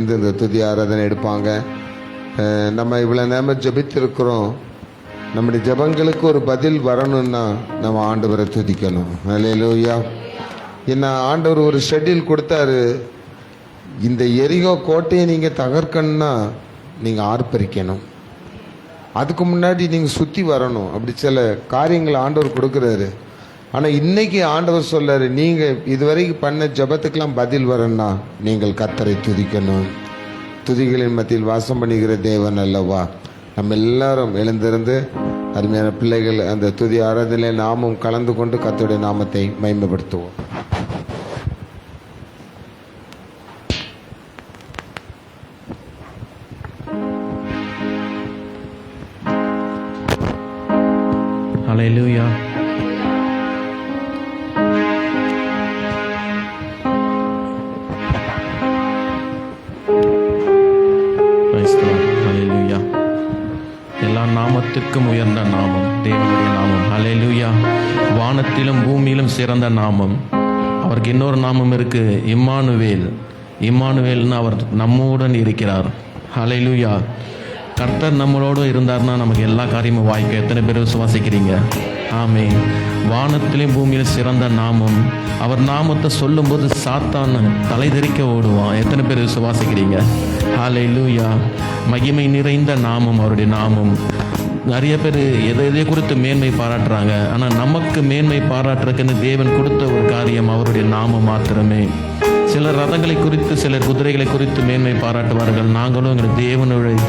இந்த துதி ஆராதனை எடுப்பாங்க. நம்ம இவ்வளோ நேரம் ஜெபித்திருக்கிறோம். நம்முடைய ஜெபங்களுக்கு ஒரு பதில் வரணும்னா நம்ம ஆண்டவரை துதிக்கணும். அல்லேலூயா. என்ன ஆண்டவர் ஒரு ஷெட்யூல் கொடுத்தாரு. இந்த எரிகோ கோட்டையை நீங்கள் தகர்க்கணும்னா நீங்கள் ஆர்ப்பரிக்கணும். அதுக்கு முன்னாடி நீங்கள் சுற்றி வரணும். அப்படி சில காரியங்களை ஆண்டவர் கொடுக்குறாரு. ஆனால் இன்னைக்கு ஆண்டவர் சொல்றாரு, நீங்கள் இதுவரைக்கும் பண்ண ஜெபத்துக்கெல்லாம் பதில் வரணும்னா நீங்கள் கர்த்தரை துதிக்கணும். துதிகளின் மத்தியில் வாசம் பண்ணுகிற தேவன் அல்லவா. நம்ம எல்லாரும் எழுந்திருந்து அருமையான பிள்ளைகள் அந்த துதி ஆராதனை நாமும் கலந்து கொண்டு கர்த்தருடைய நாமத்தை மகிமைப்படுத்துவோம். Hallelujah. Praise the Lord. Hallelujah. எல்லா நாமத்திற்கும் உயர்ந்த நாமம் தேவனுடைய நாமம். ஹல்லேலூயா. வானத்திலும் பூமியிலும் சிறந்த நாமம். அவருக்கு இன்னொரு நாமம் இருக்கு, இம்மானுவேல். இம்மானுவேல்னு அவர் நம்முடன் இருக்கிறார். ஹல்லேலூயா. கர்த்தர் நம்மளோடு இருந்தார்னா நமக்கு எல்லா காரியமும் வாய்க்கும். எத்தனை பேர் விசுவாசிக்கிறீங்க? ஆமென். வானத்திலும் பூமியிலும் சிறந்த நாமம். அவர் நாமத்தை சொல்லும்போது சாத்தான் தலை தெறிக்க ஓடுவான். எத்தனை பேர் விசுவாசிக்கிறீங்க? ஹல்லேலூயா. மகிமை நிறைந்த நாமம் அவருடைய நாமம். நிறைய பேர் எதை குறித்து மேன்மை பாராட்டுறாங்க. ஆனால் நமக்கு மேன்மை பாராட்டுறதுக்குன்னு தேவன் கொடுத்த ஒரு காரியம் அவருடைய நாமம் மாத்திரமே. சிலர் ரதங்களை குறித்து, சிலர் குதிரைகளை குறித்து மேன்மை பாராட்டுவார்கள். நாங்களும் எங்கள்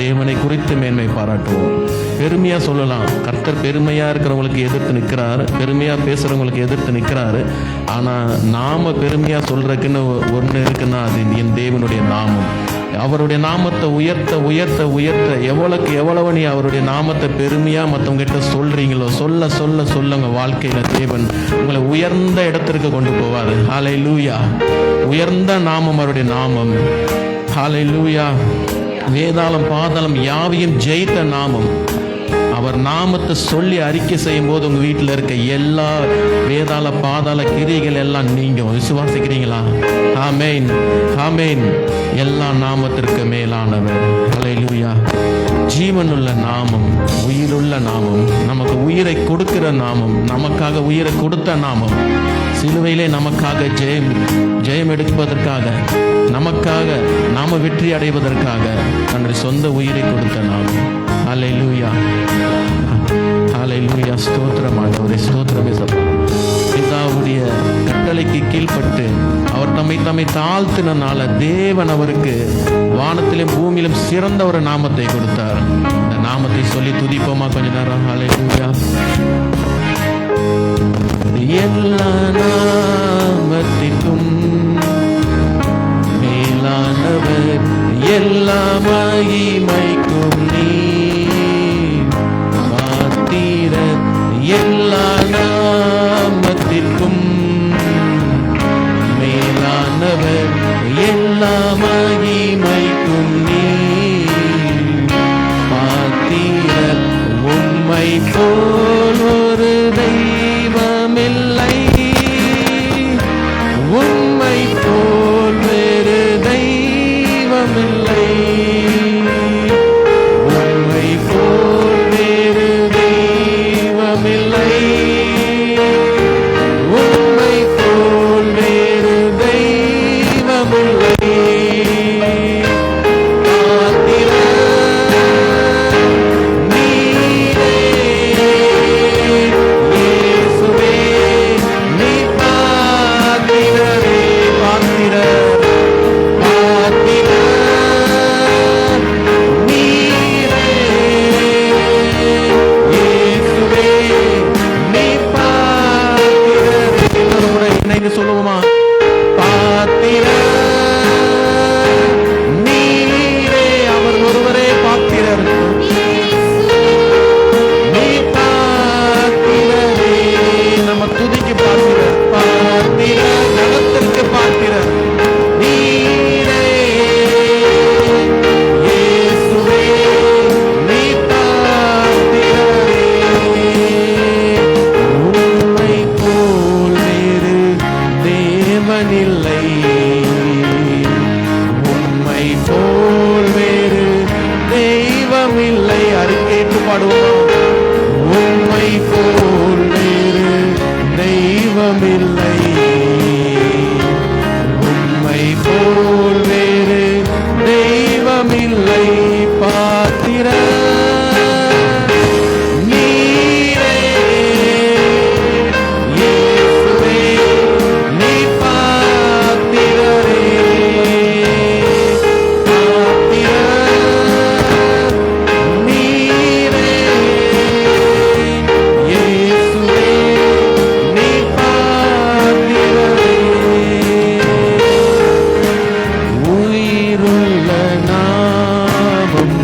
தேவனை குறித்து மேன்மை பாராட்டுவோம். பெருமையாக சொல்லலாம். கர்த்தர் பெருமையாக இருக்கிறவங்களுக்கு எதிர்த்து நிற்கிறார், பெருமையாக பேசுகிறவங்களுக்கு எதிர்த்து நிற்கிறாரு. ஆனால் நாம பெருமையாக சொல்கிறதுக்குன்னு ஒன்று இருக்குன்னா அது என் தேவனுடைய நாமம். அவருடைய நாமத்தை உயர்த்த உயர்த்த உயர்த்த எவ்வளவுக்கு எவ்வளவு நீ அவருடைய நாமத்தை பெருமையாக மற்றவங்ககிட்ட சொல்கிறீங்களோ சொல்ல சொல்ல சொல்ல உங்கள் வாழ்க்கையில் தேவன் உங்களை உயர்ந்த இடத்திற்கு கொண்டு போவார். ஹல்லேலூயா. உயர்ந்த நாமம் அவருடைய நாமம். ஹல்லேலூயா. வேதாளம் பாதாளம் யாவையும் ஜெயித்த நாமம். அவர் நாமத்தை சொல்லி அறிக்கை செய்யும் போது உங்கள் வீட்டில் இருக்க எல்லா வேதாள பாதாள கிரிகள் எல்லாம் நீங்கும். விசுவாசிக்கிறீங்களா? ஆமென், ஆமென். எல்லா நாமத்திற்கு மேலானவர். ஹல்லேலூயா. ஜீவனுள்ள நாமம், உயிருள்ள நாமம், நமக்கு உயிரை கொடுக்கிற நாமம், நமக்காக உயிரை கொடுத்த நாமம், சிலுவையிலே நமக்காக ஜெயம் எடுப்பதற்காக, நமக்காக நாம வெற்றி அடைவதற்காக தன்னுடைய சொந்த உயிரை கொடுத்த நாமம். ஹல்லேலூயா. ஹல்லேலூயா. ஸ்தோத்திரம் ஆண்டவரே, ஸ்தோத்திரம் இயேசுவே. பிதாவுடைய கட்டளைக்கு கீழ்ப்பட்டு அவர் தம்மை தாழ்த்தினால தேவன் அவருக்கு வானத்திலும் பூமியிலும் சிறந்த ஒரு நாமத்தை கொடுத்தார். இந்த நாமத்தை சொல்லி துதிப்போமா கொஞ்ச நேரம்? ஹல்லேலூயா. எல்லா நாமத்திற்கும் மேலானவர், எல்லா மகிமைக்கும் நீ பாத்திரர். எல்லா நாமத்திற்கும் மேலானவர், எல்லா மகிமைக்கும் நீ பாத்திரர். உம்மை போல் ஒரு தெய்வமில்லை, உம்மை போல் வேறு தெய்வமில்லை, உம்மை போல் வேறு தெய்வமில்லை, உம்மை போல் வேறு தெய்வமில்லை. இல்லை. அறிக்கையிட்டு பாடுவோமா? உம்மை போல் வேறு தெய்வமில்லை, உம்மை போல் வேறு தெய்வமில்லை. பாத்திர நீரே, இயேசுவே நீ பாத்திரரே, நீரே இயேசுவே நீ பாத்திரரே. உயிருள்ள நாமம்,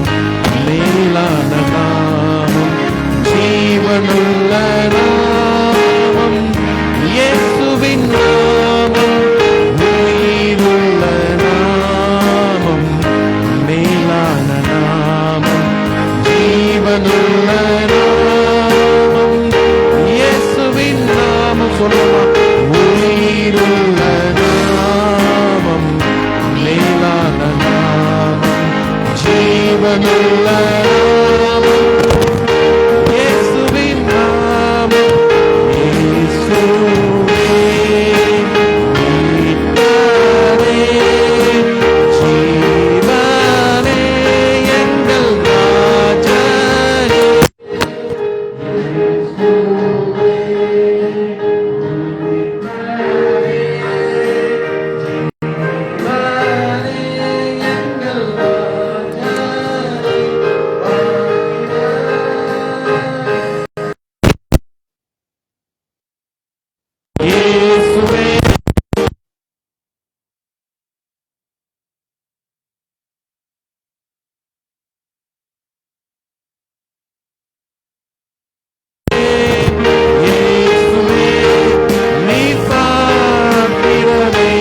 மேலான நாமம், ஜீவனுள்ள நாமம், இயேசுவின் நாமம். உயிருள்ள நாமம், மேலான நாமம், ஜீவனுள்ள நாமம், இயேசுவின் நாமம். சொல்லுமா? உயிருள்ள நாமம், மேலான நாமம், ஜீவனுள்ள நாமம், இயேசுவின் நாமம். இயேசுவே மீட்பரே, ஜீவனே, எங்கள் ராஜனே. இயேசுவே இயேசுவே நீ பாத்திரரே,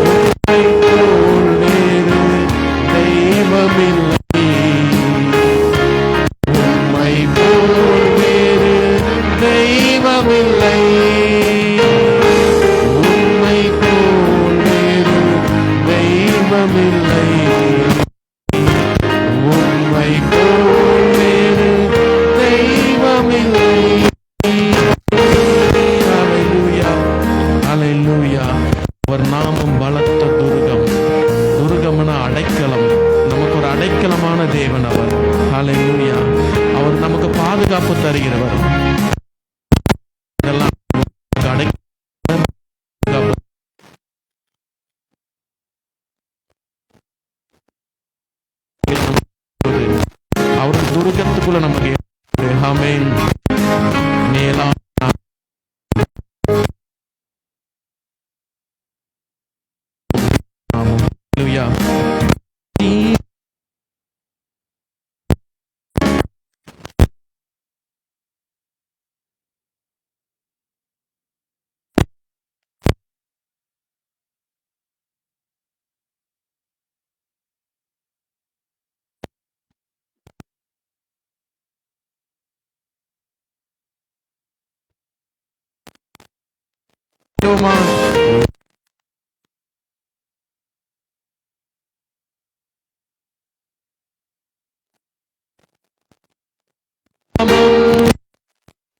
உம்மை போல் வேறு தெய்வமில்லை, உம்மை போல் வேறு தெய்வமில்லை, உம்மை போல் வேறு தெய்வமில்லை, உம்மை போல் வேறு தெய்வமில்லை. ஹல்லேலூயா, ஹல்லேலூயா. அவர் நாமம் பலத்த துர்கம். துர்கம்ன அடைக்கலம். நமக்கு ஒரு அடைக்கலமான தேவன் அவர். ஹல்லேலூயா. அவர் நமக்கு பாதுகாப்பு தருகிறவர். இதெல்லாம் நமக்கு அடைக்கலம். அவர் துர்கத்துக்குள்ள நமக்கு ஆமென். மேலான நாமம். ஹல்லேலூயா.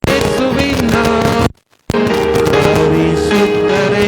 இயேசுவின் நாமம் பரிசுத்தரே.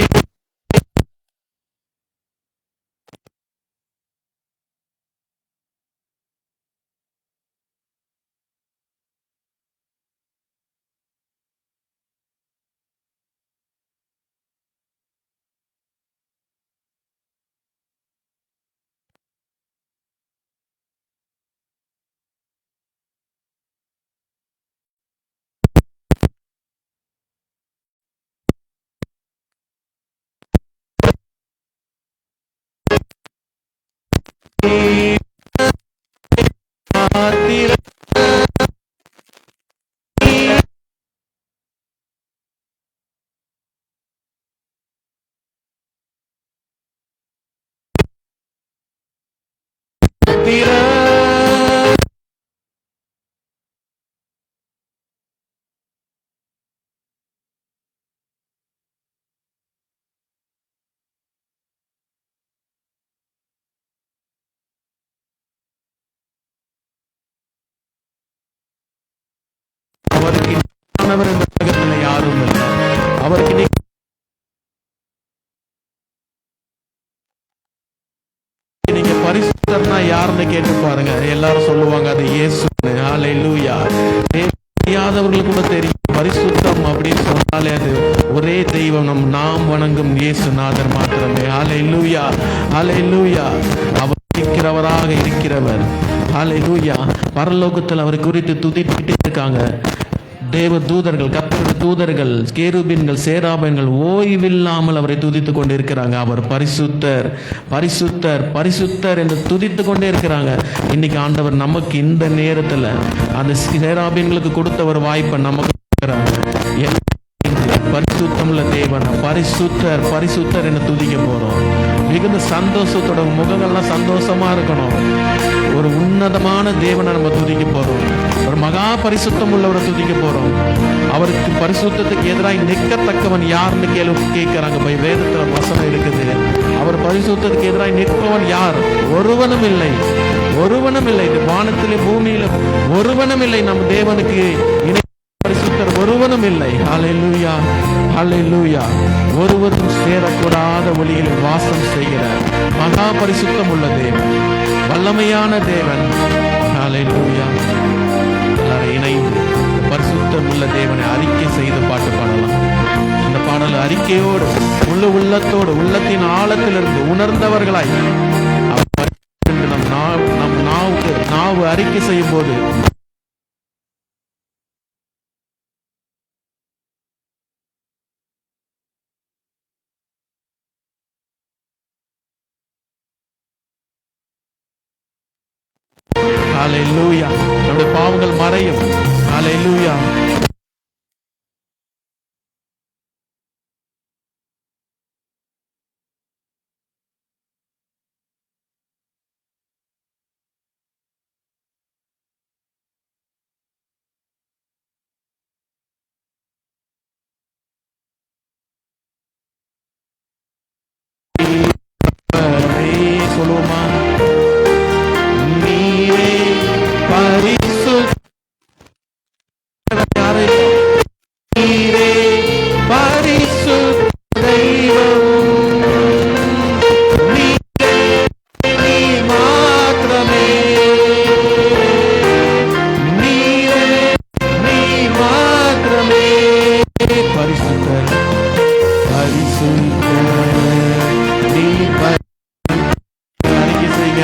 அவருக்கு இணையானவர் இந்த உலகத்தில் யாரும் இல்லை. அவருக்கு நீங்க பரிசுத்தர்னா யாருன்னு கேட்டு பாருங்க, எல்லாரும் சொல்லுவாங்க அது இயேசுன்னு. ஹல்லேலூயா. தெரியாதவர்களுக்கு கூட தெரியும் பரிசுத்தம் அப்படின்னு சொன்னாலே அது ஒரே தெய்வம், நாம் வணங்கும் இயேசுநாதர் மாத்திரமே. ஹல்லேலூயா, ஹல்லேலூயா. அவர் இருக்கிறவராக இருக்கிறவர். ஹல்லேலூயா. பரலோகத்தில் அவர் குறித்து துதித்துக்கிட்டே இருக்காங்க தேவ தூதர்கள், கர்த்தருடைய தூதர்கள், கேருபீன்கள், சேராபீன்கள் ஓய்வில்லாமல் அவரை துதித்து கொண்டே இருக்கிறாங்க. அவர் பரிசுத்தர், பரிசுத்தர், பரிசுத்தர் என்று துதித்து கொண்டே இருக்கிறாங்க. இன்னைக்கு ஆண்டவர் நமக்கு இந்த நேரத்தில் அந்த சேராபீன்களுக்கு கொடுத்த ஒரு வாய்ப்பை நமக்கு பரிசுத்தமுள்ள தேவன், பரிசுத்தர், பரிசுத்தர் என்று துதிக்க போறோம். மிகுந்த சந்தோஷத்தோட முகங்கள்லாம் சந்தோஷமா இருக்கணும். ஒரு உன்னதமான தேவனை நம்ம துதிக்க போறோம். ஒரு மகா பரிசுத்தம் உள்ளவரை துதிக்க போறோம். அவருக்கு பரிசுத்தத்துக்கு எதிராக நிற்கத்தக்கவன் யாருன்னு கேட்கிறாங்க. வேதத்துல வசனம் இருக்குது. அவர் பரிசுத்தத்துக்கு எதிராக நிற்பவன் யார்? ஒருவனும் இல்லை, ஒருவனும் இல்லை. வானத்திலே பூமியில ஒருவனும் இல்லை. நம் தேவனுக்கு இணை பரிசுத்தர் ஒருவனும் இல்லை. ஹல்லேலூயா, ஹல்லேலூயா. ஒருவரும் சேரக்கூடாத ஒளியில் வாசம் செய்கிற மகா பரிசுத்தம் உள்ள தேவன், வல்லமையான தேவன். ஹல்லேலூயா. எல்லாரும் இணைந்து பரிசுத்தம் உள்ள தேவனை அறிக்கை செய்து பாட்டு பாடலாம். இந்த பாடல் அறிக்கையோடு முழு உள்ளத்தோடு உள்ளத்தின் ஆழத்திலிருந்து உணர்ந்தவர்களாய் நம் நாவு அறிக்கை செய்யும் போது ஹல்லேலூயா, நம்முடைய பாவங்கள் மறையும். ஹல்லேலூயா. சொல்லுவோமா? நீரே பரிசுத்த, நீரே பரிசுத்த தெய்வம், நீரே நீ மாத்திரமே, நீரே நீ மாத்திரமே பரிசுத்தர், பரிசுத்தர் நீ. அறிக்கை செய்ய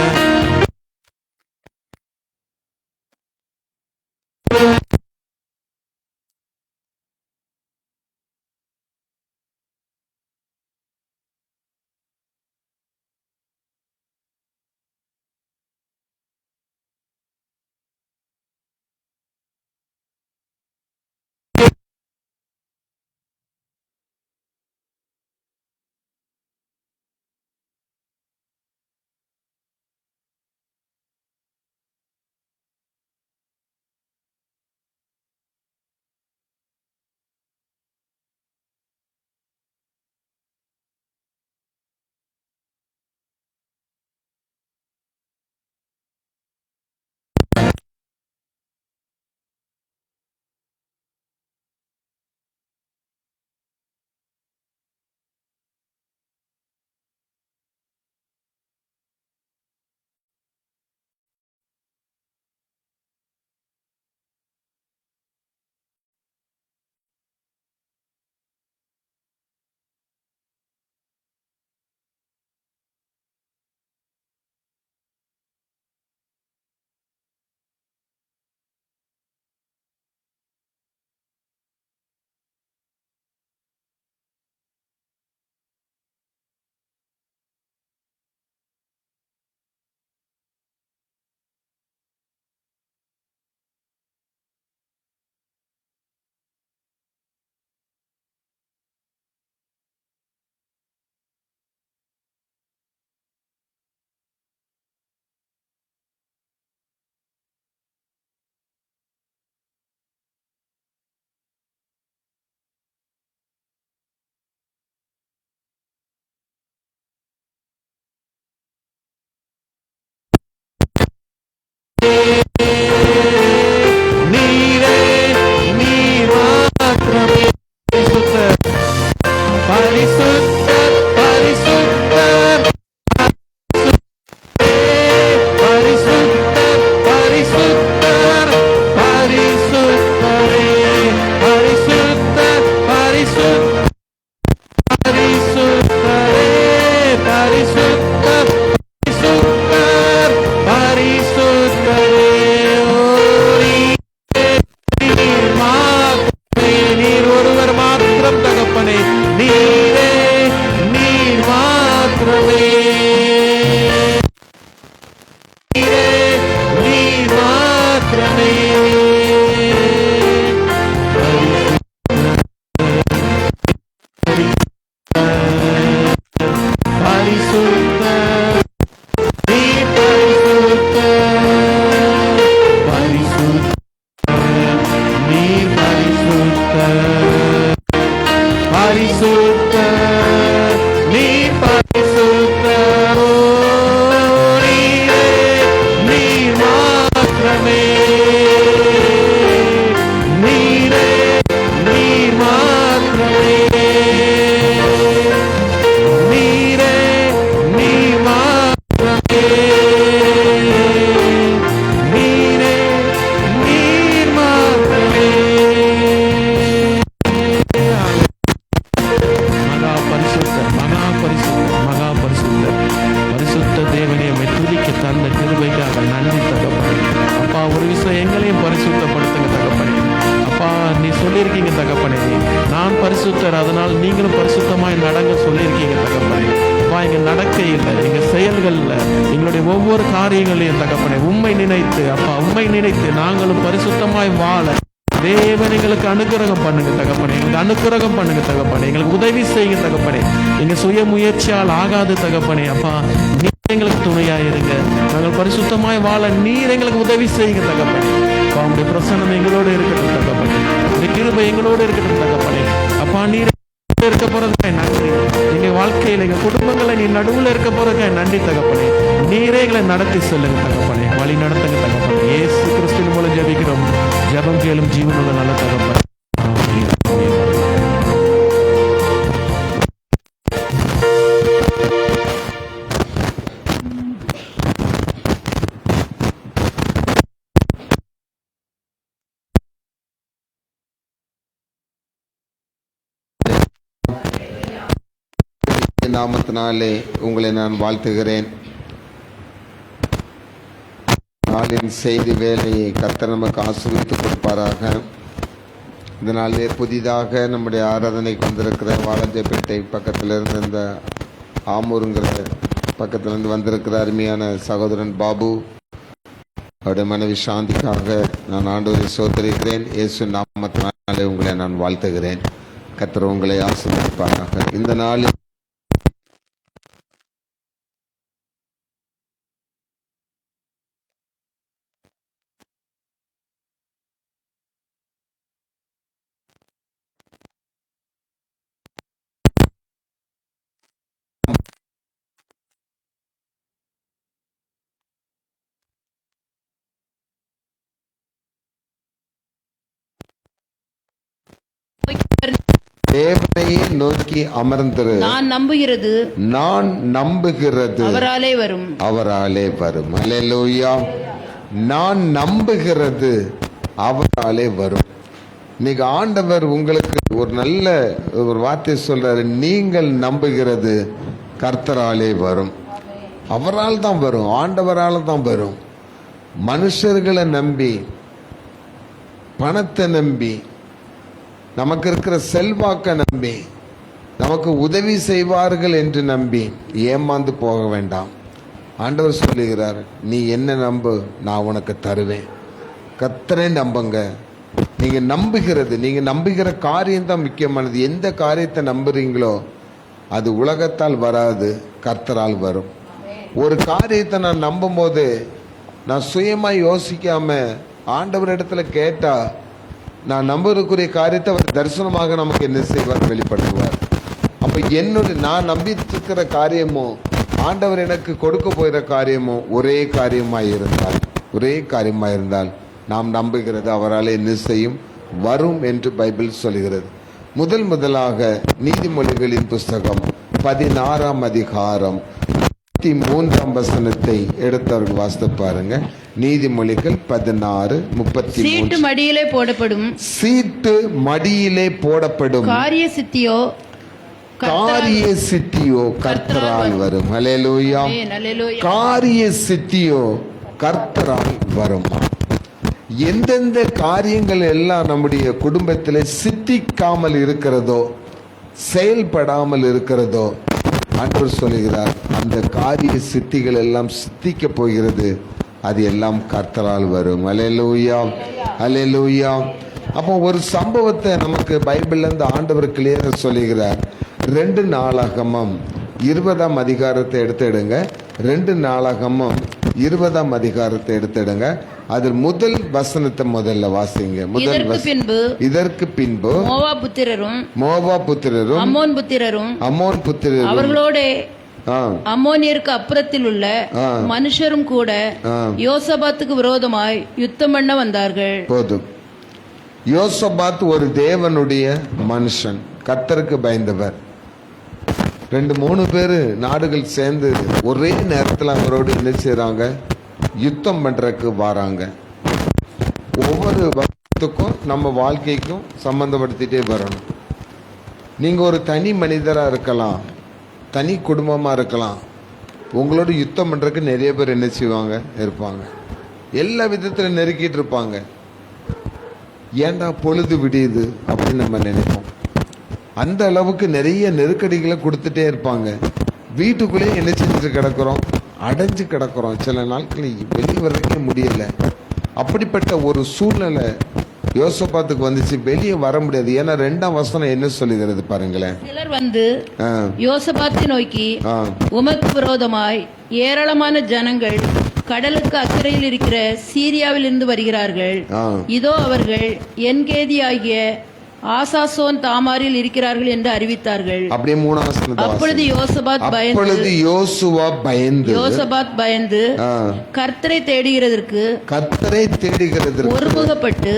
நீரே நீ பரிசுத்தர், அதனால் நீங்களும் பரிசுத்தமாய் நடங்க சொல்லியிருக்கீங்க தகப்பனே. அப்பா, எங்க நடக்கை இல்லை, எங்க செயல்கள் இல்லை, எங்களுடைய ஒவ்வொரு காரியங்களையும் தகப்பனே உம்மை நினைத்து, அப்பா உம்மை நினைத்து நாங்களும் பரிசுத்தமாய் வாழ தேவன் எங்களுக்கு அனுக்கிரகம் பண்ணுங்க தகப்பனே. எங்களுக்கு அனுக்கிரகம் பண்ணுங்க தகப்பனே. எங்களுக்கு உதவி செய்யுங்க தகப்பனே. எங்க சுய முயற்சியால் ஆகாது தகப்பனே. அப்பா, நீர் எங்களுக்கு துணையா இருங்க. நாங்கள் பரிசுத்தமாய் வாழ நீர் எங்களுக்கு உதவி செய்யுங்க தகப்பனே. அப்பா, உங்களுடைய பிரசன்னம் எங்களோடு இருக்கட்டும் தகப்பனே. உங்களுடைய கிருபை எங்களோடு இருக்கட்டும் தகப்பனே. அப்பா, நீர் இருக்க போறதுக்காக நன்றி. எங்க வாழ்க்கையில எங்க குடும்பங்களை நீ நடுவுல இருக்க போறதுக்காக நன்றி தகப்பனே. நீரே எங்களை நடத்தி சொல்லுங்க தகப்பனே, வழி நடத்துங்க தகப்பனே. இயேசு கிறிஸ்துவின் மூலம் ஜெபிக்கிறோம். ஜெபம் கேளும் ஜீவனுள்ள நல்ல தகப்பனே. நாமத்தினாலே உங்களை நான் வாழ்த்துகிறேன். நாளின் செய்தி வேலையை கர்த்தர் நமக்கு ஆசீர்வதித்து கொடுப்பாராக. இதனாலே புதிதாக நம்முடைய ஆராதனைக்கு வந்திருக்கிற வாலஞ்சேப்பேட்டை பக்கத்திலிருந்து, இந்த ஆமூருங்கிற பக்கத்திலிருந்து வந்திருக்கிற அருமையான சகோதரன் பாபு, அவருடைய மனைவி சாந்திக்காக நான் ஆண்டவரை சோதரிக்கிறேன். இயேசு நாமத்தினாலே உங்களை நான் வாழ்த்துகிறேன். கர்த்தர் உங்களை ஆசீர்வதிப்பாராக. இந்த நாளில் தேவனையே நோக்கி அமர்ந்திரு. நான் நம்புகிறது அவராலே வரும். அல்லேலூயா. நான் நம்புகிறது அவராலே வரும். இன்னைக்கு ஆண்டவர் உங்களுக்கு ஒரு நல்ல ஒரு வார்த்தை சொல்றாரு. நீங்கள் நம்புகிறது கர்த்தராலே வரும். அவரால் தான் வரும், ஆண்டவரால் தான் வரும். மனுஷர்களை நம்பி, பணத்தை நம்பி, நமக்கு இருக்கிற செல்வாக்க நம்பி, நமக்கு உதவி செய்வார்கள் என்று நம்பி ஏமாந்து போக வேண்டாம். ஆண்டவர் சொல்லுகிறார், நீ என்ன நம்பு, நான் உனக்கு தருவேன். கர்த்தரை நம்புங்க. நீங்க நம்புகிற காரியம் தான் முக்கியமானது. எந்த காரியத்தை நம்புறீங்களோ அது உலகத்தால் வராது, கர்த்தரால் வரும். ஒரு காரியத்தை நான் நம்பும் போது நான் சுயமா யோசிக்காம ஆண்டவர் இடத்துல கேட்டா, நான் நம்புறதுக்குரிய காரியத்தை அவர் தரிசனமாக நமக்கு என்ன செய்வார், வெளிப்படுத்துவார். அப்ப நான் நம்பியிருக்கிற காரியமோ, ஆண்டவர் எனக்கு கொடுக்க போகிற காரியமோ ஒரே காரியமாய் இருந்தால் நாம் நம்புகிறது அவரால் என்ன செய்யும், வரும் என்று பைபிள் சொல்கிறது. முதலாக நீதிமொழிகளின் புஸ்தகம் 16ஆம் அதிகாரம் 33ஆம் வசனத்தை எடுத்தவர்கள் வாசித்து பாருங்க. நீதிமொழிகள் 16:33. சீட்டு மடியிலே போடப்படும் காரிய சித்தியோ கர்த்தரால் வரும். அல்லேலூயா. காரிய சித்தியோ கர்த்தரால் வரும். எந்தெந்த காரியங்கள் எல்லாம் நம்முடைய குடும்பத்தில் சித்திக்காமல் இருக்கிறதோ, செயல்படாமல் இருக்கிறதோ, ஆண்டவர் சொல்லுகிறார், அந்த காரிய சித்திகள் எல்லாம் சித்திக்க போகிறது. அது எல்லாம் கர்த்தரால் வரும். அல்லேலூயா, அல்லேலூயா. அப்போ ஒரு சம்பவத்தை நமக்கு பைபிள்ல இருந்து ஆண்டவர் கிளியரா சொல்லுகிறார். 2 நாளாகமம் 20ஆம் அதிகாரத்தை எடுத்துடுங்க. 2 நாளாகமம் 20ஆம் அதிகாரத்தை எடுத்துடுங்க. அதில் முதல் வசனத்தை முதல்ல வாசிங்க. இதற்கு பின்பு மோவாப் புத்திரரும் அம்மோன் புத்திரரும் அவர்களோட அம்மோனியருக்கு அப்புறத்தில் உள்ள மனுஷரும் கூட யோசபாத்துக்கு விரோதமாய் யுத்தம் பண்ண வந்தார்கள். போதும். யோசபாத் ஒரு தேவனுடைய மனுஷன், கர்த்தருக்கு பயந்தவர். 2-3 பேரு நாடுகள் சேர்ந்து ஒரே நேரத்தில் அவரோடு என்ன செய்றாங்க, யுத்தம் பண்றதுக்கு வராங்க. ஒவ்வொரு வசனத்துக்கும் நம்ம வாழ்க்கைக்கும் சம்பந்தப்படுத்திட்டே வரணும். நீங்க ஒரு தனி மனிதரா இருக்கலாம், தனி குடும்பமா இருக்கலாம். உங்களோட யுத்தம் பண்றதுக்கு நிறைய பேர் என்ன செய்வாங்க, இருப்பாங்க. எல்லா விதத்துல நெருக்கிட்டு இருப்பாங்க. ஏண்டா பொழுது விடியுது அப்படின்னு நம்ம நினைப்போம். அந்த அளவுக்கு நிறைய நெருக்கடிகளை கொடுத்துட்டே இருப்பாங்க. வீட்டுக்குள்ளேயே என்ன செஞ்சுட்டு கிடக்கிறோம், அடைஞ்சு கிடக்கிறோம். சில நாட்கள் வெளியே வர்றதுக்கே முடியல. அப்படிப்பட்ட ஒரு சூழ்நிலை யோசபாத்துக்கு வந்துச்சு, வெளியே வர முடியாது. ஏன்னா 2ஆம் வசனம் என்ன சொல்லுகிறது பாருங்களேன். சிலர் வந்து யோசபாத்தை நோக்கி, உமக்கு விரோதமாய் ஏராளமான ஜனங்கள் கடலுக்கு அக்கறையில் இருக்கிற சீரியாவில் இருந்து வருகிறார்கள். இதோ அவர்கள் என்கேதி ஆகிய ஆசாசோன் தாமாரில் இருக்கிறார்கள் என்று அறிவித்தார்கள். அப்படியே 3ஆம் வசனத்தை அப்பொழுது யோசபாத் பயந்து கர்த்தரை தேடுகிறதற்கு ஒருமுகப்பட்டு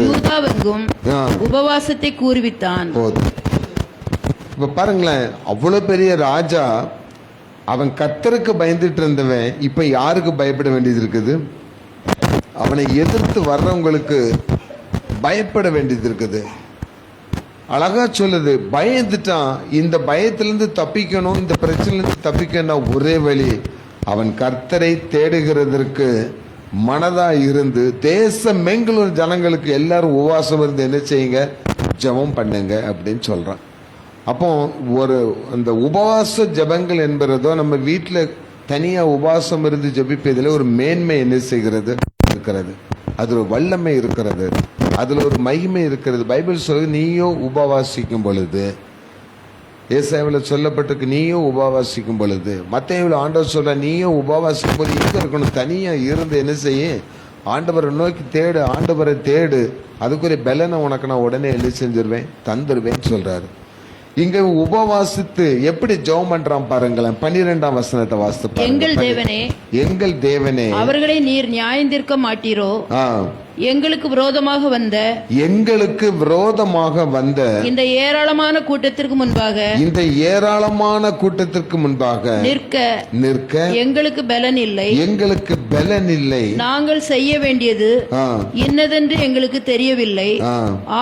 யூதாவெங்கும் உபவாசத்தை கூறுவித்தான். இப்ப பாருங்களேன், அவ்வளவு பெரிய ராஜா, அவன் கர்த்தருக்கு பயந்துட்டு இருந்தவன் இப்ப யாருக்கு பயப்பட வேண்டியது இருக்குது? அவனை எதிர்த்து வர்றவங்களுக்கு பயப்பட வேண்டியது இருக்குது. அழகா சொல்லுது, பயந்துட்டான். இந்த பயத்திலிருந்து தப்பிக்கணும், இந்த பிரச்சனையிலிருந்து தப்பிக்கணும், ஒரே வழி அவன் கர்த்தரை தேடுகிறதற்கு மனதா இருந்து தேசமெங்கிலும் ஜனங்களுக்கு எல்லாரும் உபவாசம் இருந்து என்ன செய்யுங்க, ஜெபம் பண்ணுங்க அப்படின்னு சொல்றான். அப்போ அந்த உபவாச ஜெபங்கள் என்பதோ நம்ம வீட்டில் தனியா உபவாசம் இருந்து ஜெபிப்பதில் ஒரு மேன்மை என்ன செய்கிறது இருக்கிறது, அது ஒரு வல்லமை இருக்கிறது, அதுல ஒரு மகிமை இருக்கிறது. பைபிள் சொல்லுது, நீயோ உபவாசிக்கும் பொழுது, ஏசாயாவில் சொல்லப்பட்டிருக்கு நீயோ உபவாசிக்கும் பொழுது, மத்தேயுவில் ஆண்டவர் சொல்ற நீயோ உபவாசிக்கும் போது எங்க இருக்கணும், தனியா இருந்து என்ன செய்ய, ஆண்டவரை நோக்கி தேடு, ஆண்டவரை தேடு, அதுக்குரிய பலனை உனக்கு நான் உடனே என்ன செஞ்சிருவேன், தந்துருவேன்னு சொல்றாரு. இங்க உபவாசித்து எப்படி ஜெபம் பண்றான் பாருங்களேன். 12ஆம் வசனத்தை வாசித்து, எங்கள் தேவனே அவர்களை நீர் நியாயந்தீர்க்க மாட்டீரோ, எங்களுக்கு விரோதமாக வந்த இந்த ஏராளமான கூட்டத்திற்கு முன்பாக நிற்க எங்களுக்கு பலன் இல்லை, நாங்கள் செய்ய வேண்டியது இன்னதென்று எங்களுக்கு தெரியவில்லை,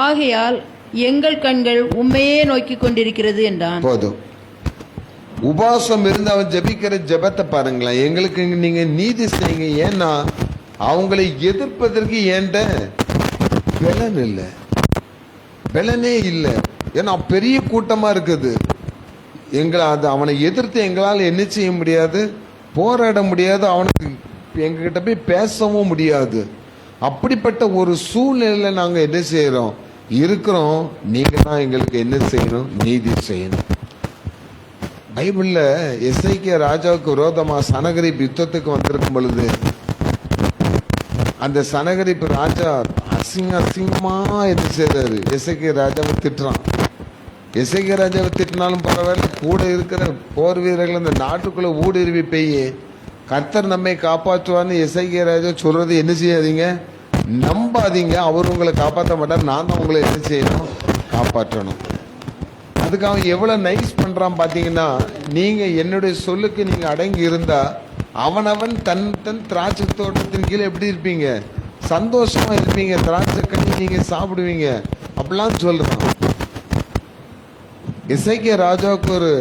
ஆகையால் எங்கள் கண்கள் உண்மையே நோக்கி கொண்டிருக்கிறது என்றான். போதும், உபவாசம் இருந்து அவன் ஜெபிக்கிற ஜெபத்தை பாருங்களேன். எங்களுக்கு நீங்க நீதி செய்யுங்க, ஏன்னா அவங்களை எதிர்ப்பதற்கு ஏண்ட பலனே இல்லை. ஏன்னா பெரிய கூட்டமா இருக்குது, அவனை எதிர்த்து எங்களால் என்ன செய்ய முடியாது, போராட முடியாது, அவனுக்கு எங்ககிட்ட போய் பேசவும் முடியாது. அப்படிப்பட்ட ஒரு சூழ்நிலையில நாங்க என்ன செய்யறோம் இருக்கிறோம். நீங்க தான் எங்களுக்கு என்ன செய்யணும், நீதி செய்யணும். பைபிள்ல எசேக்கியா ராஜாவுக்கு விரோதமா சனகரிப் யுத்தத்துக்கு வந்திருக்கும் பொழுது அந்த சனகரிப் ராஜா அசிங்கமா என்ன செய்யறாரு, எசேக்கியா ராஜாவை திட்டுறான். எசேக்கியா ராஜாவை திட்டினாலும் பரவாயில்ல, கூட இருக்கிற போர் வீரர்கள் அந்த நாட்டுக்குள்ள ஊடுருவி போய் கர்த்தர் நம்மை காப்பாற்றுவான்னு எசேக்கியா ராஜா சொல்றது என்ன செய்யாதீங்க, நம்பாதீங்க. அவர் உங்களை காப்பாற்ற மாட்டார், நான் தான் உங்களை என்ன செய்யணும், காப்பாற்றணும். அதுக்கு அவன் எவ்வளவு நைஸ் பண்றான் பாத்தீங்கன்னா, நீங்க என்னுடைய சொல்லுக்கு நீங்க அடங்கி இருந்தா அவனவன் தன் திராட்சை தோட்டத்தின் கீழே எப்படி இருப்பீங்க, சந்தோஷமா இருப்பீங்க, திராட்சை கண்ணி நீங்க சாப்பிடுவீங்க அப்படிலாம் சொல்றான். எசேக்கியா ராஜாவுக்கு ஒரு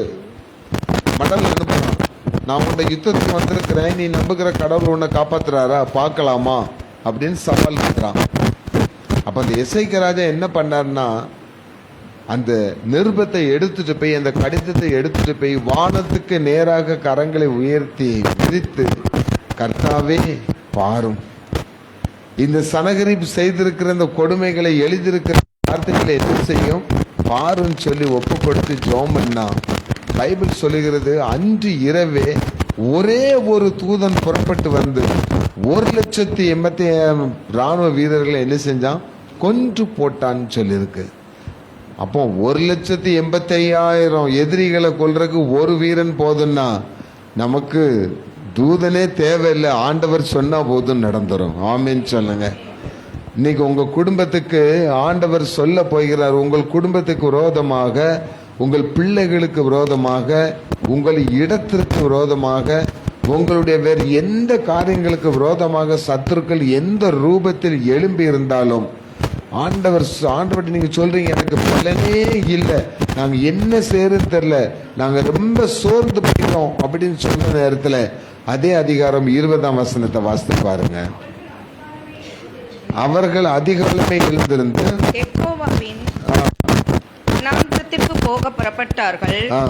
மடல் அனுப்புறான், நான் உன்னை யுத்தத்துக்கு வந்திருக்கிறேன், நீ நம்புகிற கடவுள் உன்னை காப்பாத்துறாரா பார்க்கலாமா அப்படின்னு சவால் பண்றான். அப்ப அந்த எசேக்கியா ராஜா என்ன பண்ணாருன்னா, அந்த நிருபத்தை எடுத்துட்டு போய், அந்த கடிதத்தை எடுத்துட்டு போய் வானத்துக்கு நேராக கரங்களை உயர்த்தி விரித்து, கர்த்தாவே பாரும், இந்த சனகரிப் செய்திருக்கிற இந்த கொடுமைகளை எழுதியிருக்கிற வார்த்தைகளை என்ன செய்யும் பாருன்னு சொல்லி ஒப்பு கொடுத்து ஜெபம் பண்ணா. பைபிள் சொல்லுகிறது, அன்று இரவே ஒரே ஒரு தூதன் புறப்பட்டு வந்து 1,80,000 ராணுவ வீரர்களை என்ன செஞ்சான், கொன்று போட்டான்னு சொல்லியிருக்கு. அப்போ 1,85,000 எதிரிகளை கொல்றதுக்கு ஒரு வீரன் போதுன்னா நமக்கு தூதனே தேவையில்லை, ஆண்டவர் சொன்னா போதும் நடந்துரும். ஆமீன் சொல்லுங்க. இன்னைக்கு உங்க குடும்பத்துக்கு ஆண்டவர் சொல்ல போகிறார், உங்கள் குடும்பத்துக்கு விரோதமாக, உங்கள் பிள்ளைகளுக்கு விரோதமாக, உங்கள் இடத்திற்கு விரோதமாக, உங்களுடைய வேறு எந்த காரியங்களுக்கு விரோதமாக சத்துருக்கள் எந்த ரூபத்தில் எழும்பி இருந்தாலும் ஆண்டவர் நீங்க சொல்றீங்க, எனக்கு பலனே இல்லை, நாங்க என்ன செய்யறது தெரியல, நாங்க ரொம்ப சோர்ந்து போயிட்டோம் அப்படின்னு சொன்ன நேரத்துல அதே அதிகாரம் 20ஆம் வசனத்தை வாசித்து பாருங்க. அவர்கள் அதிகாலமே எழுந்திருந்து வனாந்திரத்திற்கு போக புறப்பட்டார்கள். ஆ.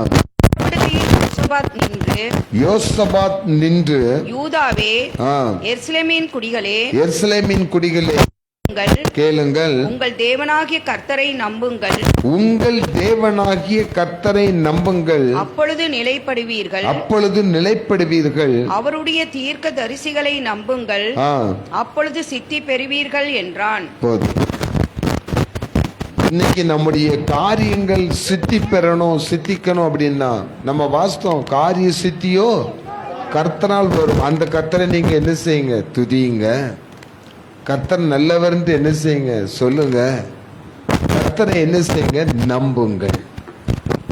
யோசபாத் நின்று யூதாவே, ஆ, எருசலேமின் குடிகளே, எருசலேமின் குடிகளே கேளுங்கள், உங்கள் தேவனாகிய கர்த்தரை நம்புங்கள், உங்கள் தேவனாகிய கர்த்தரை நம்புங்கள், அப்பொழுது நிலைப்படுவீர்கள், அப்பொழுது நிலைப்படுவீர்கள், அவருடைய தீர்க்க தரிசிகளை நம்புங்கள், ஆ, அப்பொழுது சித்தி பெறுவீர்கள் என்றான். போதும். இன்னைக்கு நம்முடைய காரியங்கள் சித்தி பெறணும், சித்திக்கணும் அப்படின்னா நம்ம வாஸ்தவம் காரிய சித்தியோ கர்த்தரால் வரும். அந்த கர்த்தரை நீங்க என்ன செய்யுங்க? துதியுங்க. கர்த்தர் நல்லவர்ன்ட்டு என்ன செய்யுங்க? சொல்லுங்க. கர்த்தரை என்ன செய்யுங்க? நம்புங்கள்.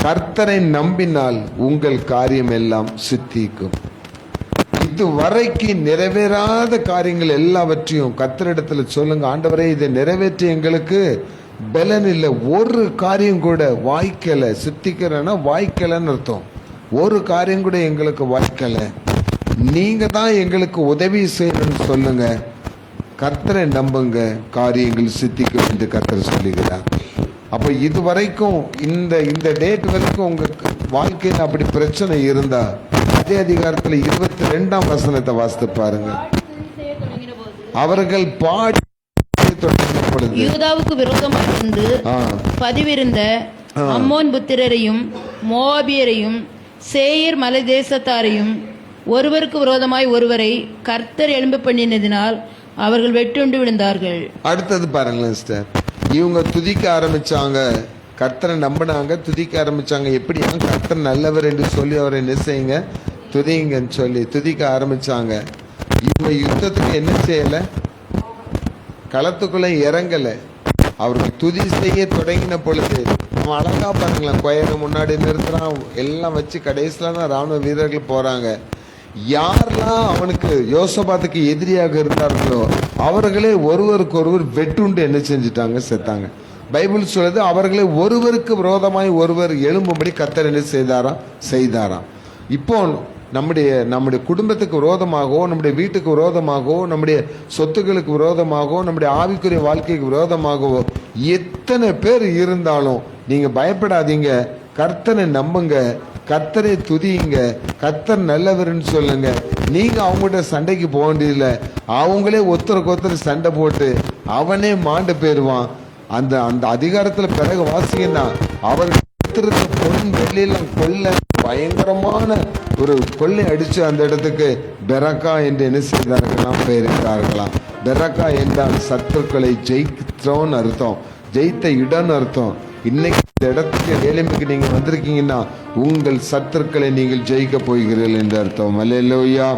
கர்த்தரை நம்பினால் உங்கள் காரியம் எல்லாம் சித்திக்கும். இதுவரைக்கு நிறைவேறாத காரியங்கள் எல்லாவற்றையும் கர்த்தரிடத்துல சொல்லுங்க. ஆண்டவரே, இதை நிறைவேற்றி எங்களுக்கு பலன் இல்லை, ஒரு காரியம் கூட வாய்க்கல. சித்திக்கிறேன்னா வாய்க்கலன்னு அர்த்தம். ஒரு காரியம் கூட எங்களுக்கு வாய்க்கல, நீங்க தான் எங்களுக்கு உதவி செய்யணும்னு சொல்லுங்க. கர்த்தரை நம்புங்க, காரியங்கள் சித்திக்கும் என்று கர்த்தர் சொல்லுகிறார். அப்போ இதுவரைக்கும் இந்த டேட் வரைக்கும் உங்க வாழ்க்கையில் அப்படி பிரச்சனை இருந்தா அதே அதிகாரத்தில் 22ஆம் வசனத்தை வாசித்து பாருங்க. அவர்கள் பாடி யூதாவுக்கு விரோதமாக இருந்து பதிவிருந்த அம்மோன் புத்திரரையும் மோவாபியரையும் சேயீர் மலை தேசத்தாரையும் ஒருவருக்கு விரோதமாய் ஒருவரை கர்த்தர் எழும்ப பண்ணினதினால் அவர்கள் வெட்டுண்டு விழுந்தார்கள். அடுத்தது பாருங்களேன் சிஸ்டர், இவங்க துதிக்க ஆரம்பிச்சாங்க, கர்த்தரை நம்பினாங்க, துதிக்க ஆரம்பிச்சாங்க. எப்படியா? கர்த்தர் நல்லவர் என்று சொல்லி அவரை என்ன செய்யுங்க? துதிங்கன்னு சொல்லி துதிக்க ஆரம்பிச்சாங்க. இவங்க யுத்தத்துக்கு என்ன செய்யல? களத்துக்குள்ள இறங்கல. அவர்கள் துதி செய்ய தொடங்கின பொழுது அவன் அழகா பாருங்களேன், கொயனை முன்னாடி நிறுத்துறான், எல்லாம் வச்சு கடைசியில தான் ராணுவ வீரர்கள் போறாங்க. யாரெல்லாம் அவனுக்கு யோசபாத்துக்கு எதிரியாக இருந்தார்களோ அவர்களே ஒருவருக்கு ஒருவர் வெட்டுண்டு என்ன செஞ்சுட்டாங்க? செத்தாங்க. பைபிள் சொல்லுது, அவர்களே ஒருவருக்கு விரோதமாய் ஒருவர் எழும்பும்படி கர்த்தர் என்ன செய்தாராம். இப்போ நம்முடைய குடும்பத்துக்கு விரோதமாகவோ, நம்முடைய வீட்டுக்கு விரோதமாகவோ, நம்முடைய சொத்துக்களுக்கு விரோதமாகவோ, நம்முடைய ஆவிக்குரிய வாழ்க்கைக்கு விரோதமாகவோ எத்தனை பேர் இருந்தாலும் நீங்க பயப்படாதீங்க. கர்த்தரை நம்புங்க, கர்த்தரை துதியுங்க, கர்த்தர் நல்லவர்னு சொல்லுங்க. நீங்க அவங்ககிட்ட சண்டைக்கு போக வேண்டியதில்லை. அவங்களே ஒருத்தருக்கு ஒருத்தர் சண்டை போட்டு அவனே மாண்டு போயிருவான். அந்த அந்த அதிகாரத்துல பிறகு வாசிங்கன்னா அவர் பொன் வெள்ளியெல்லாம் கொள்ள பயங்கரமான ஒரு கொள்ளை அடிச்சு அந்த இடத்துக்கு பெரக்கா என்று என்ன செய்தார்களாம்? பெயரிட்டார்களாம். பெரக்கா என்றால் சத்துருக்களை ஜெயித்தோன்னு அர்த்தம், ஜெயித்த இடம்னு அர்த்தம். இன்னைக்கு இந்த இடத்துக்கு வேலைமைக்கு நீங்க வந்திருக்கீங்கன்னா உங்கள் சத்துருக்களை நீங்கள் ஜெயிக்க போகிறீர்கள் என்று அர்த்தம். அல்லேலூயா.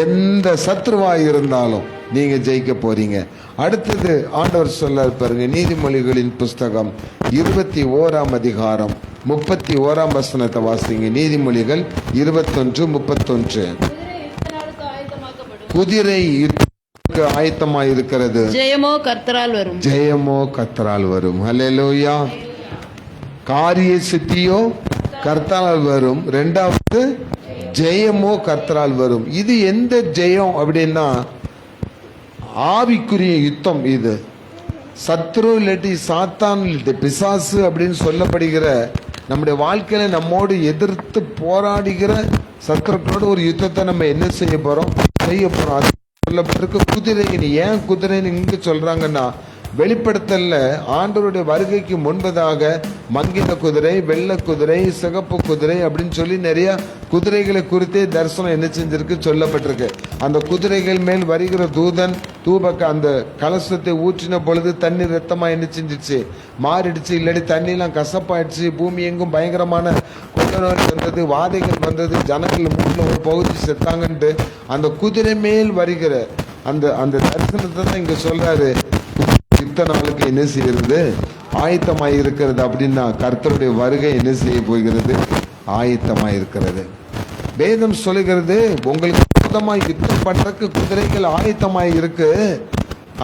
எந்த சத்ருவா இருந்தாலும் நீங்க ஜெயிக்க போறீங்க. அடுத்தது ஆண்டவர் சொல்ல பாருங்க, நீதிமொழிகளின் புஸ்தகம் 21ஆம் அதிகாரம் 31ஆம் வசனத்தை வாசிங்க. நீதிமொழிகள் 21:31. குதிரை ஆயத்தமாய் இருக்கிறது, ஜெயமோ கர்த்தரால் வரும், ஜெயமோ கர்த்தரால் வரும். அல்லேலூயா. காரிய சித்தியோ கர்த்தரால் வரும், ரெண்டாவது ஜெயமோ கர்த்தரால் வரும். இது எந்த ஜெயம் அப்படின்னா ஆவிக்குரிய யுத்தம். இது சத்ரு இல்லாட்டி சாத்தான் இல்லாட்டி பிசாசு அப்படின்னு சொல்லப்படுகிற நம்முடைய வாழ்க்கையில நம்மோடு எதிர்த்து போராடுகிற சத்ருக்களோட ஒரு யுத்தத்தை நம்ம என்ன செய்ய போறோம்? அது சொல்லப்பட்டிருக்கு. குதிரை. ஏன் குதிரைன்னு இங்க சொல்றாங்கன்னா, வெளிப்படுத்தல ஆண்டவருடைய வருகைக்கு முன்பதாக மங்கின குதிரை, வெள்ளை குதிரை, சிகப்பு குதிரை அப்படின்னு சொல்லி நிறைய குதிரைகளை குறித்தே தரிசனம் என்ன செஞ்சிருக்கு? சொல்லப்பட்டிருக்கு. அந்த குதிரைகள் மேல் வருகிற தூதன் தூபக்க அந்த கலசத்தை ஊற்றின பொழுது தண்ணீர் ரத்தமா என்ன செஞ்சிச்சு? மாறிடுச்சு. இல்லாட்டி தண்ணிலாம் கசப்பாயிடுச்சு. பூமி எங்கும் பயங்கரமான கொள்ளநோய் வந்தது, வாதைகள் வந்தது, ஜனங்கள் மூணுல ஒரு பகுதி செத்தாங்கன்ட்டு அந்த குதிரை மேல் வருகிற அந்த அந்த தரிசனத்தை தான் இங்க சொல்றாரு. யுத்த நாளுக்கு என்ன செய்யறது? ஆயத்தமாய் இருக்கிறது. அப்படின்னா கர்த்தருடைய வருகை என்ன செய்ய போகிறது? ஆயத்தமாய் இருக்கிறது. வேதம் சொல்லுகிறது, உங்களுக்கு விரோதமாய் யுத்தம் பண்றதுக்கு குதிரைகள் ஆயத்தமாய் இருக்கு.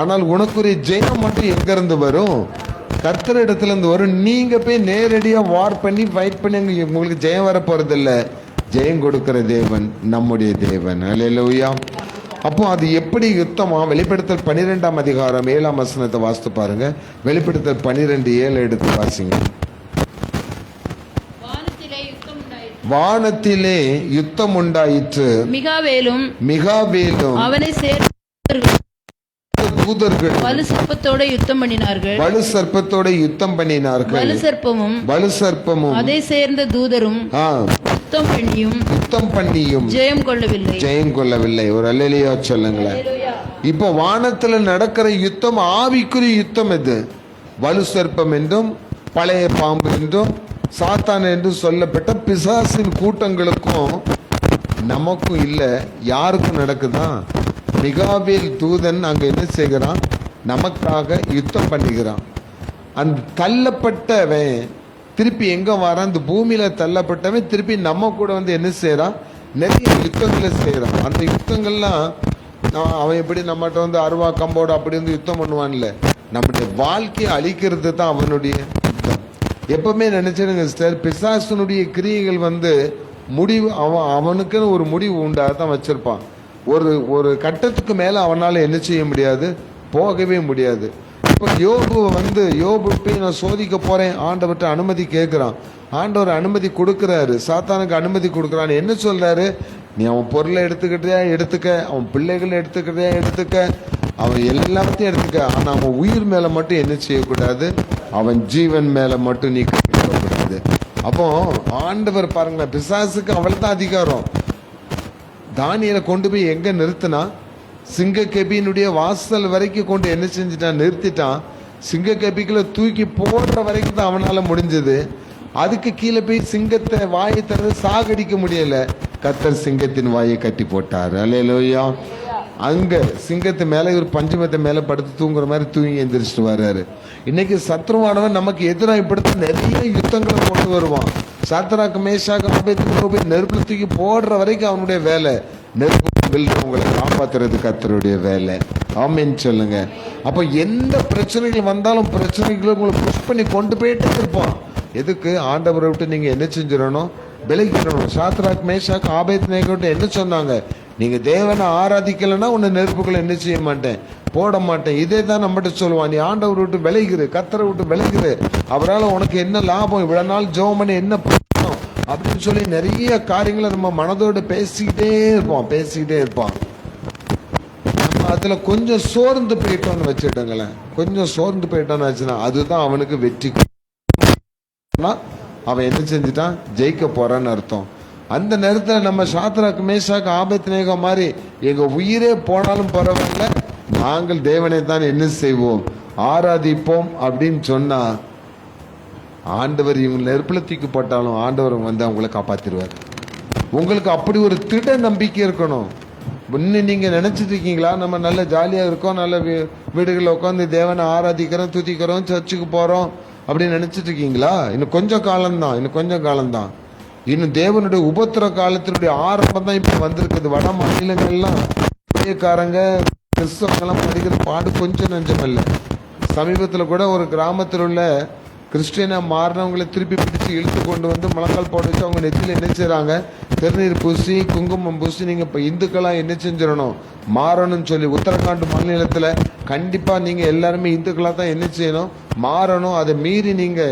ஆனால் உனக்குரிய ஜெயம் மட்டும் எங்க இருந்து வரும்? கர்த்தர் இடத்துல இருந்து வரும். நீங்க போய் நேரடியா வார் பண்ணி ஃபைட் பண்ணி உங்களுக்கு ஜெயம் வர போறது இல்ல. ஜெயம் கொடுக்கிற தேவன் நம்முடைய தேவன். அல்லேலூயா. அப்போ அது எப்படி யுத்தமா? வெளிப்படுத்தல் 12ஆம் அதிகாரம் 7ஆம் வசனத்தை வாசித்து பாருங்க. வெளிப்படுத்தல் 12:7 எடுத்து வாசிங்க. வானத்திலே யுத்தம் உண்டாயிற்று. மிகாவேலும் அவனை சேர்ந்த தூதர்கள் வலு சர்ப்பத்தோட யுத்தம் பண்ணினார்கள். வலு சர்ப்பமும் அதை சேர்ந்த தூதரும் யுத்தம் பண்ணியும் ஜெயம் கொள்ளவில்லை. ஒரு அல்லேலூயா சொல்லுங்களேன். இப்போ வானத்துல நடக்கிற யுத்தம் ஆவிக்குரிய யுத்தம். இது வலு சர்ப்பம் என்றும் பழைய பாம்பு என்றும் சாத்தான் என்று சொல்லப்பட்ட பிசாசின் கூட்டங்களுக்கும் நமக்கும் இல்ல, யாருக்கும் நடக்குதான்? மிகாவேல் தூதன் அங்க என்ன செய்கிறான்? நமக்காக யுத்தம் பண்ணுகிறான். அந்த தள்ளப்பட்டவன் திருப்பி எங்க வரான்? அந்த பூமியில தள்ளப்பட்டவன் திருப்பி நம்ம கூட வந்து என்ன செய்யறான்? நிறைய யுத்தங்களை செய்யறான். அந்த யுத்தங்கள்லாம் அவன் எப்படி நம்மகிட்ட வந்து அருவா கம்போடு அப்படி வந்து யுத்தம் பண்ணுவான்ல, நம்முடைய வாழ்க்கையை அழிக்கிறது தான் அவனுடைய யுத்தம். எப்பவுமே நினைச்சிருங்க சிஸ்டர், பிசாசனுடைய கிரியைகள் வந்து முடிவு அவனுக்குன்னு ஒரு முடிவு உண்டாதான் வச்சிருப்பான். ஒரு கட்டத்துக்கு மேல அவனால என்ன செய்ய முடியாது? போகவே முடியாது. இப்போ யோபு போய் நான் சோதிக்க போறேன், ஆண்டவர்கிட்ட அனுமதி கேட்கிறான். ஆண்டவர் அனுமதி கொடுக்கிறாரு, சாத்தானுக்கு அனுமதி கொடுக்குறான். என்ன சொல்றாரு? நீ அவன் பொருளை எடுத்துக்க, அவன் பிள்ளைகளை எடுத்துக்க, அவன் எல்லாத்தையும் எடுத்துக்க. ஆனா அவன் உயிர் மேல மட்டும் என்ன செய்யக்கூடாது? அவன் ஜீவன் மேல மட்டும் நீ கூடாது. அப்போ ஆண்டவர் பாருங்க, பிசாசுக்கு அவள் தான் அதிகாரம். தானியலை கொண்டு போய் எங்க நிறுத்தினா? சிங்க கெபியினுடைய வாசல் வரைக்கும் கொண்டு என்ன செஞ்சுட்டான்? நிறுத்திட்டான். சிங்க கெபிக்குள்ள தூக்கி போடுற வரைக்கும் தான் அவனால முடிஞ்சது. அதுக்கு கீழே போய் சிங்கத்தை வாயை திறந்து சாகடிக்க முடியல. கர்த்தர் சிங்கத்தின் வாயை கட்டி போட்டார். அல்லேலூயா. அங்க சிங்கத்து மேல ஒரு பஞ்சமத்தை மேல படுத்து தூங்குற மாதிரி தூங்கி எந்திரிச்சிட்டு வர்றாரு. இன்னைக்கு சத்ருவானவன் நமக்கு எதிராக இப்படித்தான் நிறைய யுத்தங்களை கொண்டு வருவான். சாத்ராக்கு மேஷாக்கு ஆபேத்நேகோவை நெருப்புல தூக்கி போடுற வரைக்கும் அவனுடைய வேலை. நெருப்பு உங்களை காப்பாத்துறது கர்த்தருடைய வேலை. ஆமென் சொல்லுங்க. அப்ப எந்த பிரச்சனைகள் வந்தாலும் பிரச்சனைகளை உங்களை புஷ் பண்ணி கொண்டு போயிட்டே இருப்பான். எதுக்கு? ஆண்டவரை விட்டு நீங்க என்ன செஞ்சிடணும்? விலகிடணும். சாத்ராக் மேஷாக் ஆபேத்நேகோட்ட என்ன சொன்னாங்க? நீங்க தேவனை ஆராதிக்கலைன்னா உன்னை நெருப்புகளை என்ன செய்ய மாட்டேன், போட மாட்டேன். இதே தான் நம்மகிட்ட சொல்லுவான். நீ ஆண்டவரை விட்டு விலகிரு, கர்த்தரை விட்டு விலகிரு, அவரால் உனக்கு என்ன லாபம், இவ்வளவு நாள் ஜெபம் பண்ணி என்ன பண்ணணும் அப்படின்னு சொல்லி நிறைய காரியங்களை நம்ம மனதோடு பேசிக்கிட்டே இருப்பான். நம்ம அதுல கொஞ்சம் சோர்ந்து போயிட்டோம்னு வச்சுட்டோங்களேன். கொஞ்சம் சோர்ந்து போயிட்டோம்னு ஆச்சுன்னா அதுதான் அவனுக்கு வெற்றி. அவன் என்ன செஞ்சுட்டான்? ஜெயிக்க போறான்னு அர்த்தம். அந்த நேரத்தில் நம்ம சாத்ராக் மேஷாக் ஆபேத்நேகோ மாதிரி எங்க உயிரே போனாலும் பரவாயில்ல, நாங்கள் தேவனை தான் என்ன செய்வோம்? ஆராதிப்போம் அப்படின்னு சொன்னா ஆண்டவர் இவங்க நெருப்புல தூக்கி போட்டாலும் ஆண்டவர் வந்து அவங்களை காப்பாத்திடுவார். உங்களுக்கு அப்படி ஒரு திட நம்பிக்கை இருக்கணும். இன்னும் நீங்க நினைச்சிட்டு இருக்கீங்களா நம்ம நல்ல ஜாலியா இருக்கோம், நல்ல வீடுகளில் உட்காந்து தேவனை ஆராதிக்கிறோம், துதிக்கிறோம், சர்ச்சுக்கு போறோம் அப்படின்னு நினைச்சிட்டு இருக்கீங்களா? இன்னும் கொஞ்சம் காலம்தான். இன்னும் தேவனுடைய உபத்திர காலத்தினுடைய ஆரம்பம் தான் இப்ப வந்திருக்குது. வட மாநிலங்கள்லாம் காரங்க கிறிஸ்தவங்கெல்லாம் படிக்கிற பாடு கொஞ்சம் நஞ்சமல்ல. சமீபத்துல கூட ஒரு கிராமத்தில் உள்ள கிறிஸ்டியனா மாறினவங்களை திருப்பி பிடிச்சு இழுத்து கொண்டு வந்து முழங்கால் போட வச்சு அவங்க நெத்தியில் என்ன செய்யறாங்க? திருநீர் பூசி குங்குமம் பூசி நீங்க இப்ப இந்துக்களா என்ன செஞ்சிடணும்? மாறணும்னு சொல்லி உத்தரகாண்ட் மாநிலத்துல கண்டிப்பா நீங்க எல்லாருமே இந்துக்களா தான் என்ன செய்யணும்? மாறணும். அதை மீறி நீங்க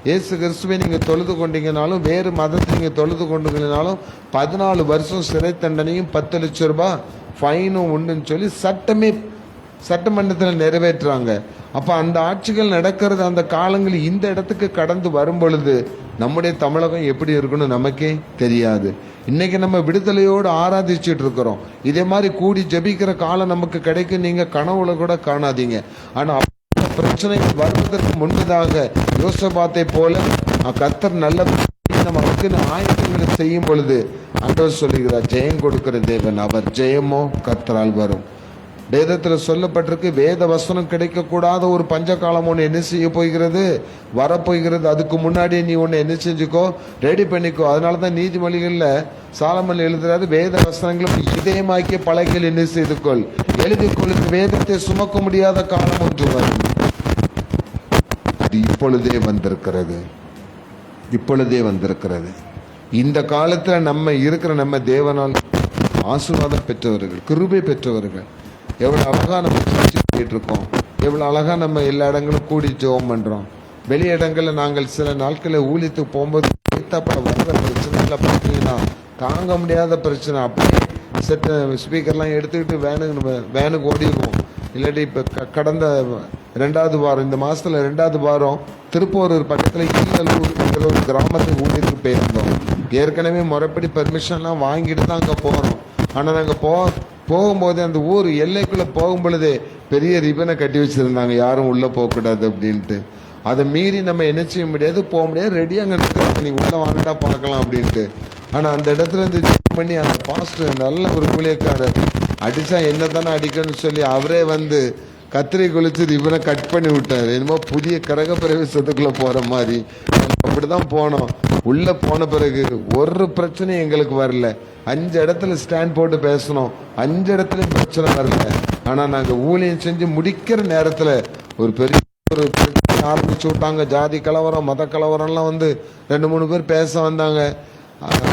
இயேசு கிறிஸ்துவை நீங்க தொழுது கொண்டீங்கனாலும் வேறு மதத்தை நீங்க தொழுது கொண்டீங்கனாலும் 14 வருஷம் சிறை தண்டனையும் 10 லட்சம் ரூபாய் ஃபைனும் உண்டுன்னு சொல்லி சட்டமன்றத்தில் நிறைவேற்றுறாங்க. அப்ப அந்த ஆட்சிகள் நடக்கிறது அந்த காலங்கள் இந்த இடத்துக்கு கடந்து வரும் பொழுது நம்முடைய தமிழகம் எப்படி இருக்குன்னு நமக்கே தெரியாது. இன்னைக்கு நம்ம விடுதலையோடு ஆராதிச்சுட்டு இருக்கிறோம். இதே மாதிரி கூடி ஜெபிக்கிற காலம் நமக்கு கிடைக்கும் நீங்க கனவுல கூட காணாதீங்க. ஆனா பிரச்சனைகள் வருவதற்கு முன்பதாக யோசபாத்தை போல கர்த்தர் நல்ல நமக்கு ஆயுதங்களை செய்யும் பொழுது ஆண்டவர் சொல்லுகிறார், ஜெயம் கொடுக்கிற தேவன் அவர், ஜெயமோ கர்த்தரால் வரும். வேதத்துல சொல்லப்பட்டிருக்கு, வேத வசனம் கிடைக்க கூடாத ஒரு பஞ்ச காலம் ஒன்று என்ன செய்ய போகிறது? வரப்போகிறது. அதுக்கு முன்னாடி நீ ஒன்று என்ன செஞ்சுக்கோ? ரெடி பண்ணிக்கோ. அதனாலதான் நீதிமொழிகள்ல சாலமன் எழுதுறாரு, வேத வசனங்களும் இதயமாக்கிய பலகைகள் என்ன செய்துக்கொள், எழுதிக்கொள்ளுக்கு வேதத்தை சுமக்க முடியாத காலம் ஒன்று வரும். அது இப்பொழுதே வந்திருக்கிறது. இந்த காலத்துல நம்ம இருக்கிற நம்ம தேவனால் ஆசீர்வாதம் பெற்றவர்கள், கிருபை பெற்றவர்கள். எவ்வளவு அழகா நம்ம போயிட்டு இருக்கோம், எவ்வளவு அழகா நம்ம எல்லா இடங்களும் கூடி ஜெபம் பண்றோம். வெளி இடங்கள்ல நாங்கள் சில நாட்களை ஊழியத்துக்கு போகும்போது வர்ற பிரச்சனை வீட்டில் பார்த்தீங்கன்னா தாங்க முடியாத பிரச்சனை. அப்படியே செட்டு ஸ்பீக்கர்லாம் எடுத்துக்கிட்டு வேனுக்கு ஓடிடுவோம். இல்லாட்டி இப்போ கடந்த 2வது வாரம், இந்த மாதத்தில் 2வது வாரம் திருப்பூர் பக்கத்தில் ஈழலூர்ங்கிற ஒரு கிராமத்துக்கு ஊழியருக்கு போயிருந்தோம். ஏற்கனவே முறைப்படி பெர்மிஷன்லாம் வாங்கிட்டு தான் அங்கே போகிறோம். ஆனால் நாங்கள் போகும்போது அந்த ஊர் எல்லைக்குள்ளே போகும் பொழுதே பெரிய ரிபனை கட்டி வச்சுருந்தாங்க, யாரும் உள்ளே போகக்கூடாது அப்படின்ட்டு. அதை மீறி நம்ம என்ன செய்ய முடியாது, போக முடியாது. ரெடியாக அங்கே நிற்கிறாங்க, நீங்கள் உள்ளே வாங்கிட்டா பார்க்கலாம் அப்படின்ட்டு. ஆனால் அந்த இடத்துல இருந்து செக் பண்ணி அந்த பாஸ்டர் நல்ல ஒரு ஊழியக்காரர் அடித்தா என்ன தானே அடிக்கணும்னு சொல்லி அவரே வந்து கத்திரி குளிச்சு ரிபனை கட் பண்ணி விட்டார். என்னமோ புதிய கரக பிரவேசத்துக்குள்ளே போகிற மாதிரி. அப்படி தான் போனோம். உள்ளே போன பிறகு ஒரு பிரச்சனையும் எங்களுக்கு வரல. 5 இடத்துல ஸ்டாண்ட் போட்டு பேசணும், 5 இடத்துலையும் பிரச்சனை வரல. ஆனால் நாங்கள் ஊழியம் செஞ்சு முடிக்கிற நேரத்தில் ஒரு பெரிய ஒரு பிரச்சனை ஆரம்பிச்சு விட்டாங்க. ஜாதி கலவரம், மத கலவரம்லாம் வந்து 2-3 பேர் பேச வந்தாங்க.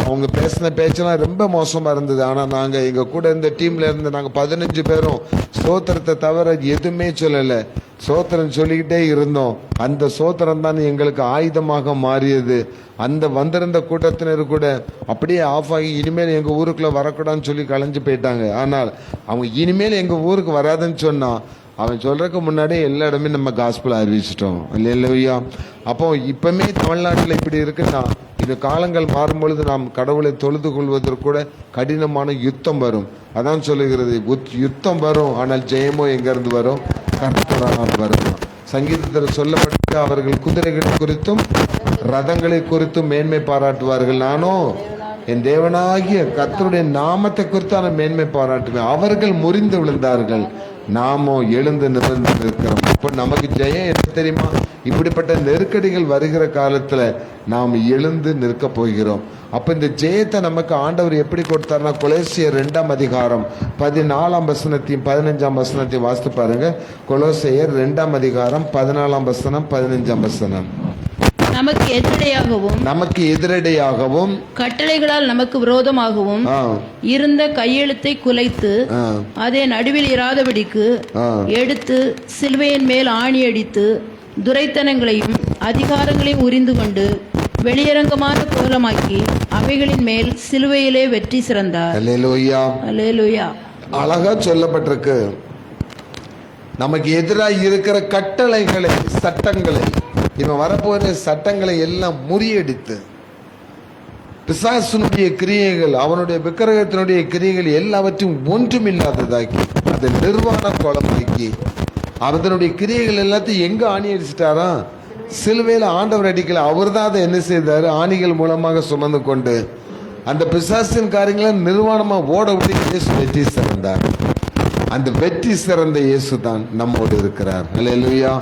அவங்க பேசின பேச்செல்லாம் ரொம்ப மோசமாக இருந்தது. ஆனால் நாங்கள் எங்கள் கூட இருந்த டீமில் இருந்து நாங்கள் 15 பேரும் சோத்திரத்தை தவிர எதுவுமே சொல்லலை. சோத்திரம் சொல்லிக்கிட்டே இருந்தோம். அந்த சோத்திரம் தான் எங்களுக்கு ஆயுதமாக மாறியது. அந்த வந்திருந்த கூட்டத்தினர் கூட அப்படியே ஆஃப் ஆகி இனிமேல் எங்கள் ஊருக்குள்ளே வரக்கூடாதுன்னு சொல்லி கலைஞ்சு போயிட்டாங்க. ஆனால் அவங்க இனிமேல் எங்கள் ஊருக்கு வராதுன்னு சொன்னால் அவன் சொல்றதுக்கு முன்னாடியே எல்லா இடமே நம்ம காஸ்பல் அறிவிச்சிட்டோம் இல்லையா? அப்போ இப்பவுமே தமிழ்நாட்டில் இப்படி இருக்குன்னா இந்த காலங்கள் மாறும் பொழுது நாம் கடவுளை தொழுது கொள்வதற்கு கூட கடினமான யுத்தம் வரும். அதான் சொல்லுகிறது, யுத்தம் வரும், ஆனால் ஜெயமோ எங்கிருந்து வரும்? கர்த்தரால் வரும். சங்கீதத்தில் சொல்லப்பட்ட அவர்கள் குதிரைகளை குறித்தும் ரதங்களை குறித்தும் மேன்மை பாராட்டுவார்கள். நானும் என் தேவனாகிய கர்த்தருடைய நாமத்தை குறித்தான மேன்மை பாராட்டுவேன். அவர்கள் முறிந்து விழுந்தார்கள், நாமோ எழுந்து நிமிர்ந்து இருக்கிறோம். இப்போ நமக்கு ஜெயம் என்ன தெரியுமா? இப்படிப்பட்ட நெருக்கடிகள் வருகிற காலத்துல நாம் எழுந்து நிற்க போகிறோம். அப்ப இந்த ஜெயத்தை நமக்கு ஆண்டவர் எப்படி கொடுத்தார்னா, கொலோசியர் 2ஆம் அதிகாரம் 14ஆம் வசனத்தையும் 15ஆம் வசனத்தையும் வாசித்து பாருங்க. கொலோசியர் 2ஆம் அதிகாரம் 14ஆம் வசனம் 15ஆம் வசனம். நமக்கு எதிரடையாகவும் கட்டளைகளால் நமக்கு விரோதமாகவும் இருந்த கையெழுத்தை குலைத்து அதை நடுவில் இராதபடிக்கு எடுத்து சிலுவையின் மேல் ஆணி அடித்து துரைத்தனங்களையும் அதிகாரங்களையும் உரிந்து கொண்டு வெளியரங்கமான கோலமாக்கி அவைகளின் மேல் சிலுவையிலே வெற்றி சிறந்தார். அல்லேலூயா, அல்லேலூயா. அழகா சொல்லப்பட்டிருக்கு. நமக்கு எதிராக இருக்கிற கட்டளைகளை, சட்டங்களை, இவன் வரப்போகிற சட்டங்களை எல்லாம் முறியடித்து பிசாசுனுடைய கிரியைகள், அவனுடைய விக்கிரகத்தினுடைய கிரியைகள் எல்லாவற்றையும் ஒன்றுமில்லாததாக்கி அதை நிர்வாண கோலமாக்கி அதனுடைய கிரியைகள் எல்லாத்தையும் எங்க ஆணி அடிச்சிட்டாரா? சிலுவையில் ஆண்டவர் அடிக்கல, அவர் தான் அதை என்ன செய்தாரு? ஆணிகள் மூலமாக சுமந்து கொண்டு அந்த பிசாசின் காரியங்களை நிர்வாணமா ஓட விட்டு இயேசு வெற்றி சிறந்தார். அந்த வெற்றி சிறந்த இயேசு தான் நம்மோடு இருக்கிறார். அல்லேலூயா.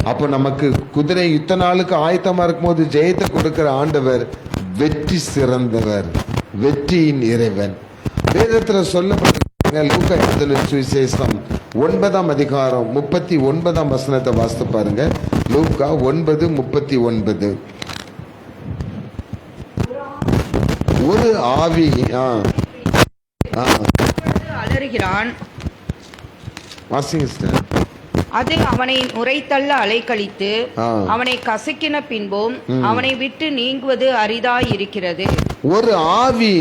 அப்போ நமக்கு குதிரை இத்தனை நாளுக்கு ஆயத்தமா இருக்கும்போது ஜெயத்தை கொடுக்கிற ஆண்டவர் வெற்றி சிறந்தவர், வெற்றியின் இறைவன். வேதத்தில் சொல்லப்பட்ட லூக்கா எழுதின சுவிசேஷம் 9ஆம் அதிகாரம் 39ஆம் வசனத்தை வாசித்து பாருங்க. லூக்கா 9:39. ஒரு ஆவி அலறுகிறான், வாசிங்க. அது அவனை நுரைத்தள்ள அலைக்கழித்து அவனை கசக்கின பின்பும் அவனை விட்டு நீங்குவது அரிதாயிருக்கிறது. ஒரு ஆவி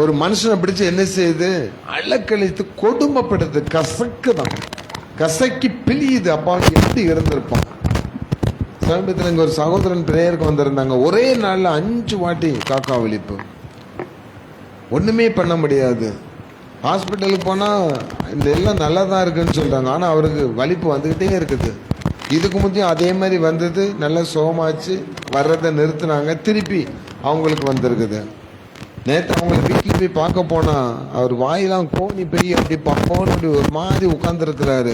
ஒரு மனுஷனை பிடிச்சு என்ன செய்யுது? அலைக்கழித்து கொடுமைப்படுது, கசக்குதான், கசக்கி பிழியுது. அப்பா எப்படி இருந்திருப்பான்? சமீபத்தில் இங்க ஒரு சகோதரன் பிரேயருக்கு வந்திருந்தாங்க. ஒரே நாள்ல 5 வாட்டி காக்கா வலிப்பு, ஒண்ணுமே பண்ண முடியாது. ஹாஸ்பிட்டலுக்கு போனால் இந்த எல்லாம் நல்லா தான் இருக்குன்னு சொல்கிறாங்க, ஆனால் அவருக்கு வலிப்பு வந்துக்கிட்டே இருக்குது. இதுக்கு முந்தையும் அதே மாதிரி வந்தது, நல்லா சோமாச்சு, வர்றதை நிறுத்தினாங்க, திருப்பி அவங்களுக்கு வந்திருக்குது. நேற்று அவங்க வீட்டில் போய் பார்க்க போனால் அவர் வாயெல்லாம் கோணி பெரிய அப்படி பார்ப்போன்னு அப்படி ஒரு மாதிரி உட்காந்துருக்கிறாரு.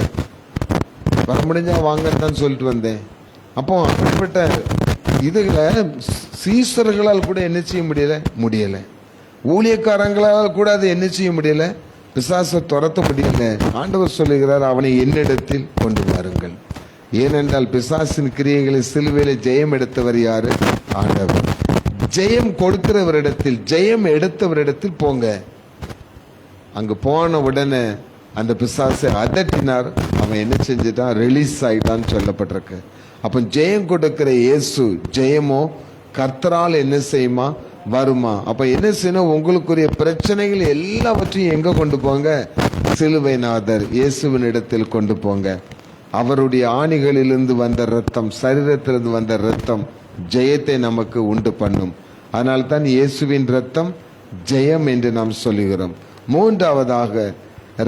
வர முடிஞ்சா வாங்கன்னு தான் சொல்லிட்டு வந்தேன். அப்போ அப்படிப்பட்ட இதுகளை சீசர்களால் கூட என்ன செய்ய முடியலை. ஊழியக்காரங்களால் கூட அதை என்ன செய்ய முடியல, பிசாசை துரத்த முடியல. ஆண்டவர் சொல்லுகிறார், அவனை என்னிடத்தில் கொண்டு வாருங்கள். ஏனென்றால் பிசாசின் கிரியைகளை சிலுவையில ஜெயம் எடுத்தவர் யாரு? ஆண்டவர். ஜெயம் கொடுக்கிறவரிடத்தில், ஜெயம் எடுத்தவரிடத்தில் போங்க. அங்க போன உடனே அந்த பிசாசை அதட்டினார். அவன் என்ன செஞ்சுட்டான்? ரிலீஸ் ஆயிட்டான்னு சொல்லப்பட்டிருக்கு. அப்ப ஜெயம் கொடுக்கிற இயேசு, ஜெயமோ கர்த்தரால் என்ன செய்யுமா? வருமா? அப்ப என்ன செய்யணும்? உங்களுக்குரிய பிரச்சனைகள் எல்லாவற்றையும் எங்க கொண்டு போங்க? சிலுவைநாதர் இயேசுவின் இடத்தில் கொண்டு போங்க. அவருடைய ஆணிகளிலிருந்து வந்த ரத்தம், சரீரத்திலிருந்து வந்த ரத்தம் ஜெயத்தை நமக்கு உண்டு பண்ணும். அதனால்தான் இயேசுவின் ரத்தம் ஜெயம் என்று நாம் சொல்லுகிறோம். மூன்றாவதாக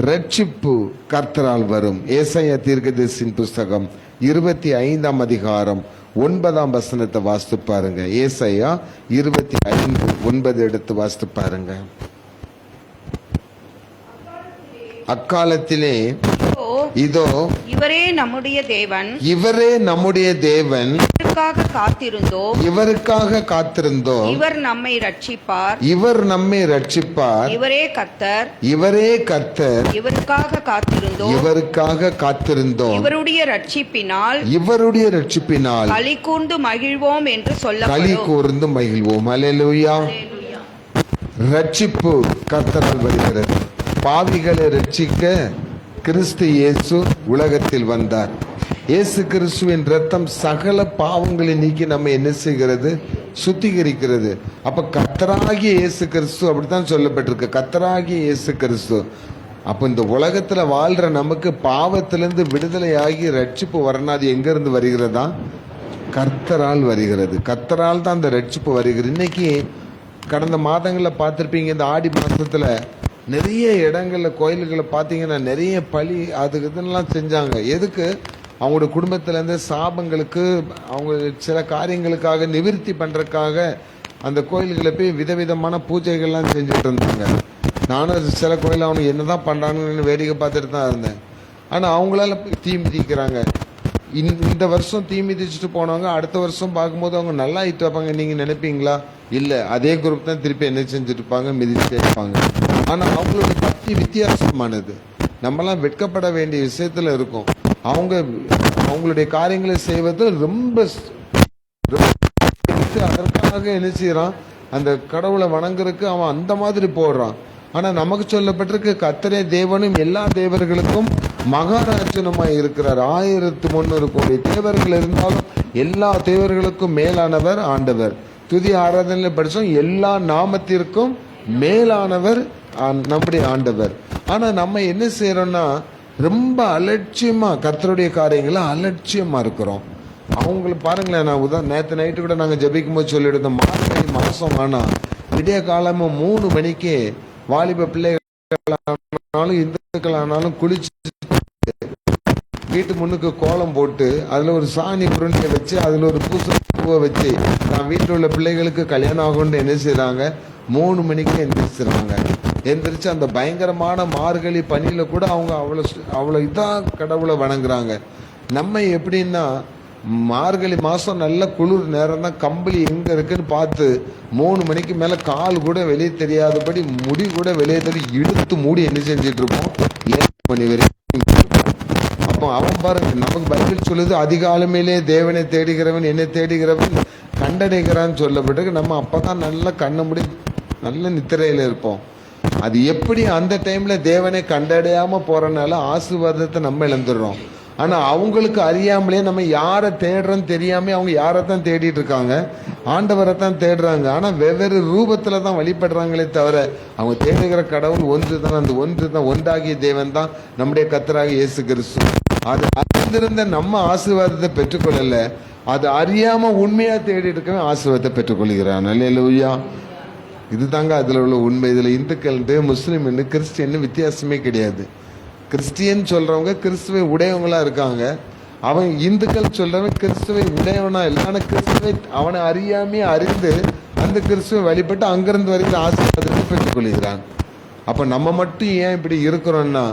ரட்சிப்பு கர்த்தரால் வரும். ஏசாயா தீர்க்கதரிசியின் புஸ்தகம் 25 அதிகாரம் 9 வசனத்தை வாசித்து பாருங்க. ஏசாயா 25:9 எடுத்து வாசித்து பாருங்க. அக்காலத்திலே இதோ இவரே நம்முடைய தேவன், இவரே நம்முடைய தேவன், இவருக்காக காத்திருந்தோம், இவருக்காக காத்திருந்தோம், இவர் நம்மை ரட்சிப்பார், இவர் நம்மை ரட்சிப்பார், இவரே கர்த்தர், இவரே கர்த்தர், இவருக்காக காத்திருந்தோம், இவருக்காக காத்திருந்தோம், இவருடைய ரட்சிப்பினால், இவருடைய ரட்சிப்பினால் களி கூர்ந்து மகிழ்வோம் என்று களி சொல்லப்படும். கூர்ந்து மகிழ்வோம். அல்லேலூயா. ரட்சிப்பு கர்த்தரால் வருகிறது. பாவிகளை ரட்சிக்க கிறிஸ்து இயேசு உலகத்தில் வந்தார். இயேசு கிறிஸ்துவின் ரத்தம் சகல பாவங்களை நீக்கி நம்ம என்ன செய்கிறது? சுத்திகரிக்கிறது. அப்ப கர்த்தராகிய இயேசு கிறிஸ்து, அப்படித்தான் சொல்லப்பட்டிருக்கு, கர்த்தராகிய இயேசு கிறிஸ்து. அப்ப இந்த உலகத்துல வாழ்ற நமக்கு பாவத்திலிருந்து விடுதலையாகி ரட்சிப்பு வரணும். அது எங்க இருந்து வருகிறதா? கர்த்தரால் வருகிறது. கர்த்தரால் தான் அந்த ரட்சிப்பு வருகிறது. இன்னைக்கு கடந்த மாதங்களில் பார்த்துருப்பீங்க, இந்த ஆடி மாசத்துல நிறைய இடங்கள்ல கோயில்களை பார்த்தீங்கன்னா நிறைய பலி அதுக்கு இதெல்லாம் செஞ்சாங்க. எதுக்கு? அவங்களோட குடும்பத்துல இருந்து சாபங்களுக்கு, அவங்க சில காரியங்களுக்காக நிவர்த்தி பண்றதுக்காக அந்த கோயில்களை போய் விதவிதமான பூஜைகள்லாம் செஞ்சுட்டு இருந்தாங்க. நானும் சில கோயில் அவங்க என்னதான் பண்றாங்கன்னு வேடிக்கை பார்த்துட்டு தான் இருந்தேன். ஆனா அவங்களால தீ மிதிக்கிறாங்க. இந்த வருஷம் தீ மிதிச்சுட்டு போனவங்க அடுத்த வருஷம் பார்க்கும்போது அவங்க நல்லா இட்டு வைப்பாங்க. நீங்க நினைப்பீங்களா? இல்ல, அதே குரூப் தான் திருப்பி என்ன செஞ்சுட்டு இருப்பாங்க? மிதிச்சுட்டே இருப்பாங்க. ஆனா அவங்களோட பக்தி வித்தியாசமானது. நம்மலாம் வெட்கப்பட வேண்டிய விஷயத்துல இருக்கும். அவங்களுடைய காரியங்களை செய்வது ரொம்ப அதற்காக என்ன செய்யறான்? அந்த கடவுளை வணங்குறதுக்கு அவன் அந்த மாதிரி போடுறான். ஆனா நமக்கு சொல்லப்பட்டிருக்கு கர்த்தரே தேவனும் எல்லா தேவர்களுக்கும் மகாராஜனுமாய் இருக்கிறார். 1300 கோடி தேவர்கள் இருந்தாலும் எல்லா தேவர்களுக்கும் மேலானவர் ஆண்டவர். துதி ஆராதனையில படிச்சோம், எல்லா நாமத்திற்கும் மேலானவர் நம்முடைய ஆண்டவர். ஆனா நம்ம என்ன செய்யறோம்னா ரொம்ப அலட்சியமா கர்த்தருடைய காரியங்களை அலட்சியமா இருக்கிறோம். அவங்களுக்கு பாருங்களேன், நான் நேற்று நைட்டு கூட நாங்கள் ஜெபிக்கும் போது சொல்லிடுறோம், மார்கழி மாசம் ஆனா விடிய காலமும் 3 மணிக்கு வாலிப பிள்ளைகளானாலும் இந்துக்களானாலும் குளிச்சு வீட்டு முன்னுக்கு கோலம் போட்டு அதுல ஒரு சாணி உருண்டையை வச்சு அதுல ஒரு பூவை வச்சு நான் வீட்டில் உள்ள பிள்ளைகளுக்கு கல்யாணம் ஆகும்னு என்ன செய்யறாங்க? 3 மணிக்கு எந்திரிச்சிடறாங்க. எந்திரிச்சு அந்த பயங்கரமான மார்கழி பனியில கூட அவங்க அவ்வளோ இதா கடவுளை வணங்குறாங்க. நம்ம எப்படின்னா மார்கழி மாசம் நல்ல குளிர் நேரம் தான், கம்பளி எங்க இருக்குன்னு பார்த்து 3 மணிக்கு மேல கால் கூட வெளியே தெரியாதபடி முடி கூட வெளியே தெரிய இழுத்து மூடி என்ன செஞ்சிட்டு இருப்போம் 7 மணி வரைக்கும். அப்போ அவன் பாருங்க, நமக்கு பைபிள் சொல்லுது அதிகாலமையிலே தேவனை தேடுகிறவன் என்னை தேடுகிறவன் கண்டடைகிறான்னு சொல்லப்பட்டிருக்கு. நம்ம அப்பதான் நல்ல கண்ண முடி நல்ல நித்திரையில இருப்போம். அது எப்படி அந்த டைம்ல தேவனை கண்டடையாம போறனால ஆசீர்வாதத்தை நம்ம இழந்துடுறோம். ஆனா அவங்களுக்கு அறியாமலே நம்ம யாரை தேடுறோன்னு தெரியாம அவங்க யாரைத்தான் தேடிட்டு இருக்காங்க? ஆண்டவரை தான் தேடுறாங்க. ஆனா வெவ்வேறு ரூபத்துல தான் வழிபடுறாங்களே தவிர அவங்க தேடுகிற கடவுள் ஒன்று தான். அந்த ஒன்று தான், ஒன்றாகிய தேவன் தான் நம்முடைய கர்த்தராகிய இயேசு கிறிஸ்து. அது அறிந்திருந்த நம்ம ஆசீர்வாதத்தை பெற்றுக்கொள்ளல, அது அறியாம உண்மையா தேடி இருக்கவே ஆசீர்வாதத்தை பெற்றுக்கொள்கிறான். அல்லேலூயா. இது தாங்க அதுல உள்ள உண்மை. இதுல இந்துக்கள் முஸ்லீம் கிறிஸ்டியன் வித்தியாசமே கிடையாது. கிறிஸ்டியன் சொல்றவங்க கிறிஸ்துவை உடையவங்களா இருக்காங்க. அவன் இந்துக்கள் சொல்றவன் கிறிஸ்துவை உடையவனா இல்லை. ஆனா கிறிஸ்துவை அவனை அறியாமே அறிந்து அந்த கிறிஸ்துவை வழிபட்டு அங்கிருந்து வரைக்கும் ஆசீர்வாதத்தை பெற்றுக் கொள்கிறான். அப்ப நம்ம மட்டும் ஏன் இப்படி இருக்கிறோம்னா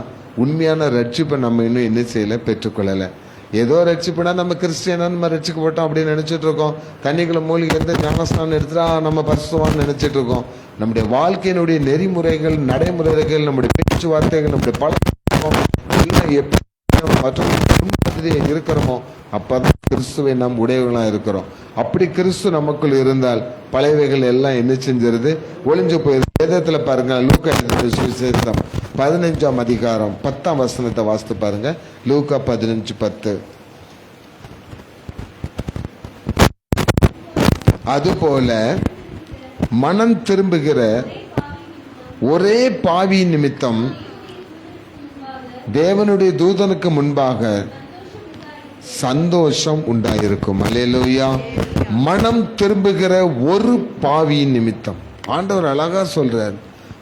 உண்மையான ரட்சிப்பை நம்ம இன்னும் என்ன செய்யல, பெற்றுக்கொள்ளல. ஏதோ ரட்சிப்புனா நம்ம கிறிஸ்டியனா நம்ம ரட்சிக்கப்பட்டோம் அப்படின்னு நினைச்சிட்டு இருக்கோம். தண்ணிக்குள்ள மூலிகை இருந்து ஞானஸ்தானம் எடுத்துட்டா நம்ம பரிசுத்தவான்னு நினைச்சிட்டு இருக்கோம். நம்முடைய வாழ்க்கையினுடைய நெறிமுறைகள், நடைமுறைகள், நம்முடைய பேச்சுவார்த்தைகள், நம்முடைய பழக்கம் எல்லாம் எப்படி மற்றவர்களுடைய இருக்கிறோமோ அப்பதான் கிறிஸ்துவை நம் உடையவர்களா இருக்கிறோம். அப்படி கிறிஸ்து நமக்குள் இருந்தால் பழையவைகள் எல்லாம் என்ன செஞ்சிருது? ஒளிஞ்சு போயிருது. வேதத்துல பாருங்க, லூக்கா சுவிசேஷம் 15 அதிகாரம் 10 வசனத்தை வாசித்து பாருங்க. லூக்கா 15:10. அதுபோல மனம் திரும்புகிற ஒரே பாவி நிமித்தம் தேவனுடைய தூதனுக்கு முன்பாக சந்தோஷம் உண்டாயிருக்கும். அல்லேலூயா. மனம் திரும்புகிற ஒரு பாவியின் நிமித்தம் ஆண்டவர் அழகா சொல்றார்,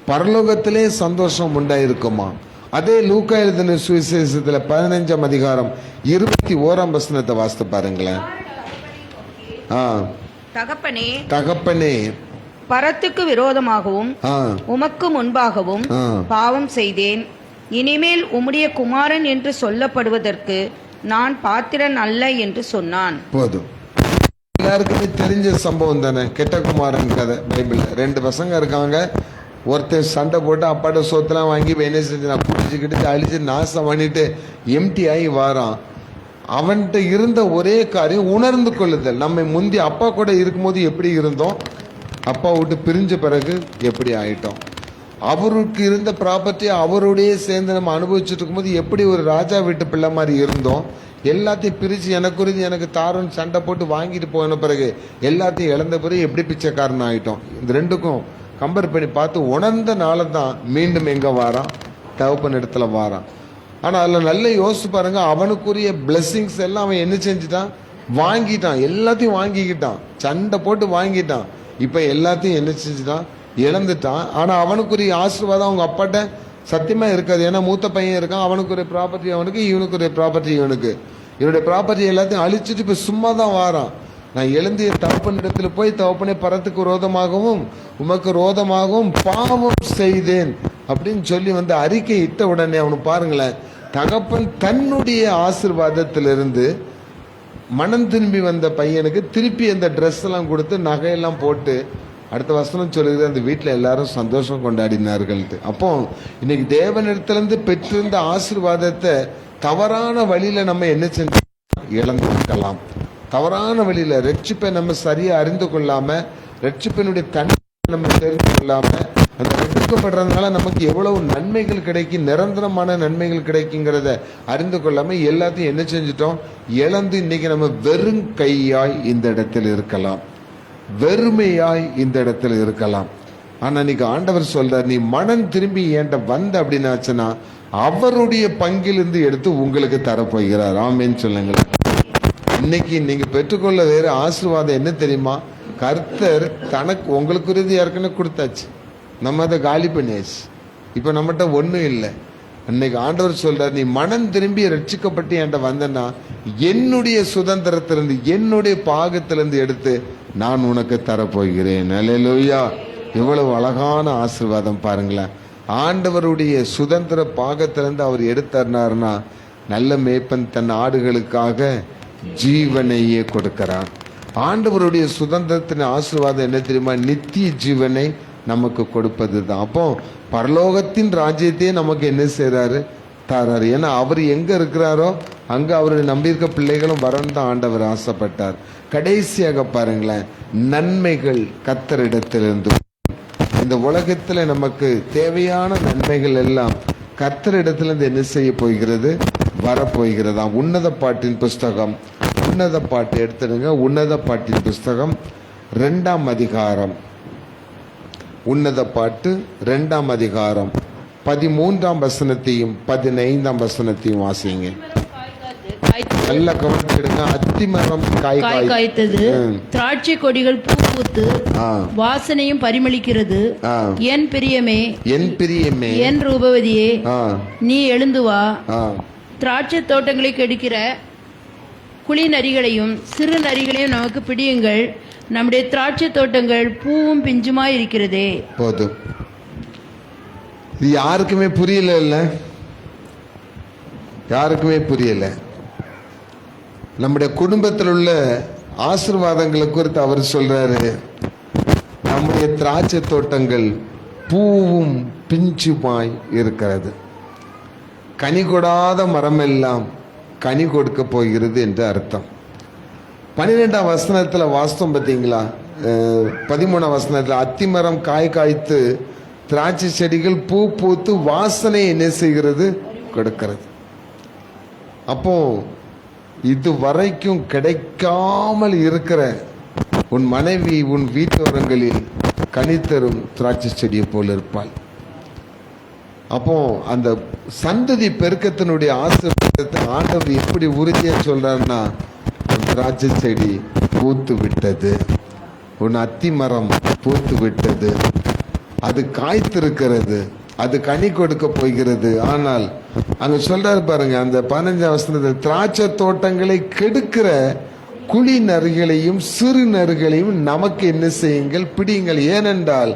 பரலோகத்திலே சந்தோஷம் உண்டாயிருக்குமா. அதே லூக்கா எழுதின சுவிசேஷத்துல 15ஆம் அதிகாரம் 21ஆம் வசனத்தை வாசித்து பாருங்களேன். தகப்பனே தகப்பனே, பரத்துக்கு விரோதமாகவும் உமக்கு முன்பாகவும் பாவம் செய்தேன். இனிமேல் உம்முடைய குமாரன் என்று சொல்லப்படுவதற்கு நான் பாத்திரன் அல்ல என்று சொன்னான். போதும். எல்லாருக்குமே தெரிஞ்ச சம்பவம் தானே, கெட்ட குமாரன் கதை. பைபிள்ல 2 பசங்க இருக்காங்க. ஒருத்தன் சண்டை போட்டு அப்பாட்ட சொத்தெல்லாம் வாங்கி என்ன செஞ்சு நான் குடிச்சுக்கிட்டு அழிச்சு நாசம் பண்ணிட்டு எம்டி ஆகி வாரான். அவன்கிட்ட இருந்த ஒரே காரியம் உணர்ந்து கொள்ளுதல். நம்ம முந்தி அப்பா கூட இருக்கும்போது எப்படி இருந்தோம், அப்பா விட்டு பிரிஞ்ச பிறகு எப்படி ஆயிட்டோம். அவருக்கு இருந்த ப்ராப்பர்ட்டி அவருடைய சேர்ந்து நம்ம அனுபவிச்சுட்டு இருக்கும்போது எப்படி ஒரு ராஜா வீட்டு பிள்ளை மாதிரி இருந்தோம். எல்லாத்தையும் பிரித்து எனக்கு தாரோன்னு சண்டை போட்டு வாங்கிட்டு போன பிறகு எல்லாத்தையும் இழந்த பிறகு எப்படி பிச்சைக்காரன் ஆகிட்டோம். இந்த ரெண்டுக்கும் கம்பேர் பண்ணி பார்த்து உணர்ந்த நாளை தான் மீண்டும் எங்கே வாரான், தகப்பன் இடத்துல வாரான். ஆனால் அதில் நல்ல யோசிச்சு பாருங்க, அவனுக்குரிய பிளெஸ்ஸிங்ஸ் எல்லாம் அவன் என்ன செஞ்சுட்டான், வாங்கிட்டான். எல்லாத்தையும் வாங்கிக்கிட்டான், சண்டை போட்டு வாங்கிட்டான். இப்போ எல்லாத்தையும் என்ன செஞ்சுட்டான், இழந்துட்டான். ஆனால் அவனுக்குரிய ஆசீர்வாதம் அவங்க அப்பாட்ட சத்தியமா இருக்காது. ஏன்னா மூத்த பையன் இருக்கான், அவனுக்கு ஒரு ப்ராப்பர்ட்டி அவனுக்கு, இவனுக்கு ஒரு ப்ராப்பர்ட்டி இவனுக்கு. இவனுடைய ப்ராப்பர்ட்டி எல்லாத்தையும் அழிச்சிட்டு இப்போ சும்மா தான் வாரான். நான் எழுந்திய தகப்பன் இடத்துல போய், தகப்பனே பரத்துக்கு ரோதமாகவும் உமக்கு ரோதமாகவும் பாவம் செய்தேன் அப்படின்னு சொல்லி வந்து அறிக்கை இட்ட உடனே அவனுக்கு பாருங்களேன், தகப்பன் தன்னுடைய ஆசீர்வாதத்திலிருந்து மனம் திரும்பி வந்த பையனுக்கு திருப்பி அந்த ட்ரெஸ் எல்லாம் கொடுத்து நகையெல்லாம் போட்டு, அடுத்த வசனம் சொல்லுது, அந்த வீட்டில் எல்லாரும் சந்தோஷம் கொண்டாடினார்கள். அப்போ இன்னைக்கு தேவனிடத்திலிருந்து பெற்றிருந்த ஆசீர்வாதத்தை தவறான வழியில நம்ம என்ன செஞ்சு இழந்திருக்கலாம். தவறான வழியில ரட்சிப்பை நம்ம சரியா அறிந்து கொள்ளாம, ரட்சிப்பினுடைய தன்மை நம்ம தெரிந்து கொள்ளாம, அந்த ரட்சிக்கப்படுறதுனால நமக்கு எவ்வளவு நன்மைகள் கிடைக்கும், நிரந்தரமான நன்மைகள் கிடைக்குங்கிறத அறிந்து கொள்ளாம எல்லாத்தையும் என்ன செஞ்சிட்டோம், இழந்து இன்னைக்கு நம்ம வெறும் கையாய் இந்த இடத்தில் இருக்கலாம், வெறுமையாய் இந்த இடத்துல இருக்கலாம். ஆனா இன்னைக்கு ஆண்டவர் சொல்றார், நீ மனம் திரும்பி என்கிட்ட வந்த அப்படின்னாச்சுன்னா அவருடைய பங்கிலிருந்து எடுத்து உங்களுக்கு தரப்போகிறார். ஆமேன்னு சொல்லுங்களேன். இன்னைக்கு நீங்க பெற்றுக்கொள்ள வேற ஆசீர்வாதம் என்ன தெரியுமா, கர்த்தர் தனக்கு உங்களுக்கு ஏற்கனவே கொடுத்தாச்சு, நம்ம அதை காலி பண்ணியாச்சு. இப்ப நம்மகிட்ட ஒன்றும் இல்லை. அன்னைக்கு ஆண்டவர் சொல்றார், நீ மனம் திரும்பி ரட்சிக்கப்பட்டு என்கிட்ட வந்தனா என்னுடைய சுதந்திரத்திலிருந்து என்னுடைய பாகத்திலிருந்து எடுத்து நான் உனக்கு தரப்போகிறேன். அல்லேலூயா. எவ்வளவு அழகான ஆசீர்வாதம் பாருங்களேன். ஆண்டவருடைய சுதந்திர பாகத்திலிருந்து அவர் எடுத்தார்னார்னா, நல்ல மேய்ப்பன் தன் ஆடுகளுக்காக ஜீவனையே கொடுக்கிறார். ஆண்டவருடைய சுதந்திரத்தின் ஆசீர்வாதம் என்ன தெரியுமா, நித்திய ஜீவனை நமக்கு கொடுப்பது தான். அப்போ பரலோகத்தின் ராஜ்யத்தையே நமக்கு என்ன செய்யறாரு, தராரு. ஏன்னா அவர் எங்க இருக்கிறாரோ அங்க அவருடைய நம்பியிருக்க பிள்ளைகளும் வரணும் தான் ஆண்டவர் ஆசைப்பட்டார். கடைசியாக பாருங்களேன், நன்மைகள் கர்த்தரிடத்திலிருந்து. இந்த உலகத்துல நமக்கு தேவையான நன்மைகள் எல்லாம் கர்த்தரிடத்திலிருந்து என்ன செய்ய போகிறது, வரப்போகிறதா. உன்னத பாட்டின் புஸ்தகம், உன்னத பாட்டு எடுத்துடுங்க, உன்னத பாட்டின் புஸ்தகம் 2ஆம் அதிகாரம், உன்னத பாட்டு 2ஆம் அதிகாரம் 13ஆம் வசனத்தையும் 15ஆம் வசனத்தையும் வாசிங்க. நல்ல கவனிச்சிடுங்க. அத்திமரம் காய் காய்த்தது, திராட்சை கொடிகள் பூ பூத்து வாசனையும் பரிமளிக்கிறது. என் பிரியமே, என் பிரியமே, என் ரூபவதியே, நீ எழுந்து வா. திராட்சை தோட்டங்களை கெடுக்கிற குழி நரிகளையும் சிறு நரிகளையும் நமக்கு பிடியுங்கள். நம்முடைய திராட்சை தோட்டங்கள் பூவும் பிஞ்சுமாய் இருக்கிறதே. போதும். இது யாருக்குமே புரியல, இல்ல யாருக்குமே புரியல. நம்முடைய குடும்பத்தில் உள்ள ஆசீர்வாதங்களை குறித்து அவர் சொல்றாரு, நம்முடைய திராட்சை தோட்டங்கள் பூவும் பிஞ்சுமாய் இருக்கிறது. கனி கொடாத மரம் எல்லாம் கனி கொடுக்க போகிறது என்று அர்த்தம். 12ஆம் வசனத்துல வாஸ்தவம் பார்த்தீங்களா, 13ஆம் வசனத்துல அத்திமரம் காய் காய்த்து திராட்சை செடிகள் பூ பூத்து வாசனை என்ன செய்கிறது, கொடுக்கிறது. அப்போ இது வரைக்கும் கிடைக்காமல் இருக்கிற உன் மனைவி உன் வீட்டோரங்களில் கனி தரும் திராட்சை செடியை போல இருப்பாள். அப்போ அந்த சந்ததி பெருக்கத்தினுடைய ஆசீர்வாதத்தை ஆண்டவர் எப்படி உறுதியா சொல்றாருன்னா, திராட்சை செடி பூத்து விட்டது, உன் அத்தி மரம் பூத்து விட்டது, அது காய்த்திருக்கிறது, அது கனி கொடுக்க போகிறது. ஆனால் அங்க சொல்றாரு பாருங்க, அந்த 15ஆம் வசனத்தில் திராட்சை தோட்டங்களை கெடுக்கிற குழி நறுகளையும் சிறு நறுகளையும் நமக்கு என்ன செய்யுங்கள், பிடியுங்கள். ஏனென்றால்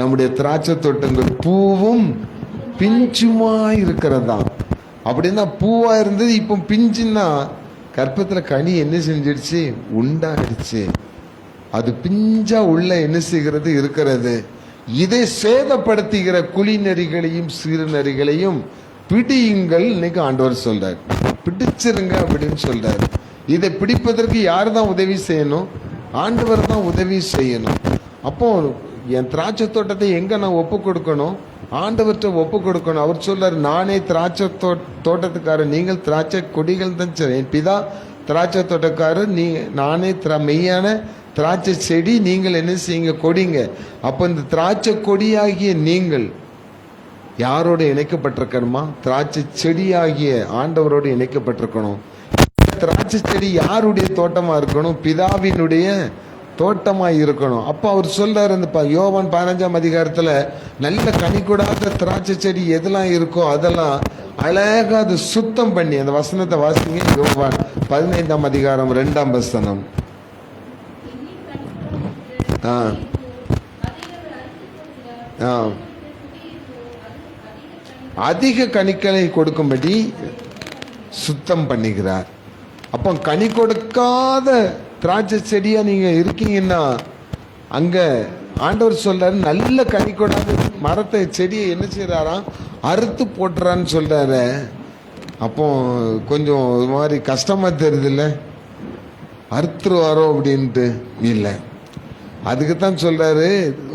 நம்முடைய திராட்சை தோட்டங்கள் பூவும் பிஞ்சுமா இருக்கிறதா. அப்படின்னா பூவா இருந்தது, இப்போ பிஞ்சுன்னா கற்பத்துல கனி என்ன செஞ்சிடுச்சு, உண்டாயிடுச்சு. அது பிஞ்சா உள்ள என்ன செய்கிறது இருக்கிறது. இதை சேதப்படுத்துகிற குழி நரிகளையும் சிறு நரிகளையும் பிடியுங்கள் இன்னைக்கு ஆண்டவர் சொல்றாரு. பிடிச்சிருங்க அப்படின்னு சொல்றாரு. இதை பிடிப்பதற்கு யார் தான் உதவி செய்யணும்? ஆண்டவர் தான் உதவி செய்யணும். அப்போ என் திராட்சை தோட்டத்தை எங்க நான் ஒப்பு கொடுக்கணும்? ஆண்டவர்கிட்ட ஒப்பு கொடுக்கணும். அவர் சொல்றாரு, நானே திராட்சை தோட்டத்துக்காரர், நீங்கள் திராட்சை கொடிகள் தான். என் பிதா திராட்சை தோட்டக்காரர், நானே மெய்யான திராட்சை செடி, நீங்கள் என்ன செய்யுங்க, கொடிங்க. அப்ப இந்த திராட்சை கொடியாகிய நீங்கள் யாரோடு இணைக்கப்பட்டிருக்கணுமா? திராட்சை செடியாகிய ஆண்டவரோடு இணைக்கப்பட்டிருக்கணும். திராட்சை செடி யாருடைய தோட்டமா இருக்கணும்? பிதாவினுடைய தோட்டமா இருக்கணும். அப்ப அவர் சொல்றாரு, இந்த யோவான் 15ஆம் அதிகாரத்துல நல்ல கனி கூடாத திராட்சை செடி எதெல்லாம் இருக்கோ அதெல்லாம் அழகா அது சுத்தம் பண்ணி, அந்த வசனத்தை வாசிங்க. யோவான் 15ஆம் அதிகாரம் 2ஆம் வசனம். அதிக கனிகளை கொடுக்கும்படி சுத்தம் பண்ணுகிறார். அப்போ கனி கொடுக்காத திராட்சை செடியா நீங்க இருக்கீங்கன்னா அங்க ஆண்டவர் சொல்றாரு, நல்ல கனி கொடாத மரத்தை செடியை என்ன செய்யறாராம், அறுத்து போட்டுறான்னு சொல்றாரு. அப்போ கொஞ்சம் ஒரு மாதிரி கஷ்டமா தெரியுது இல்ல, அறுத்துருவாரோ அப்படின்ட்டு. இல்லை, அதுக்குத்தான் சொல்றாரு,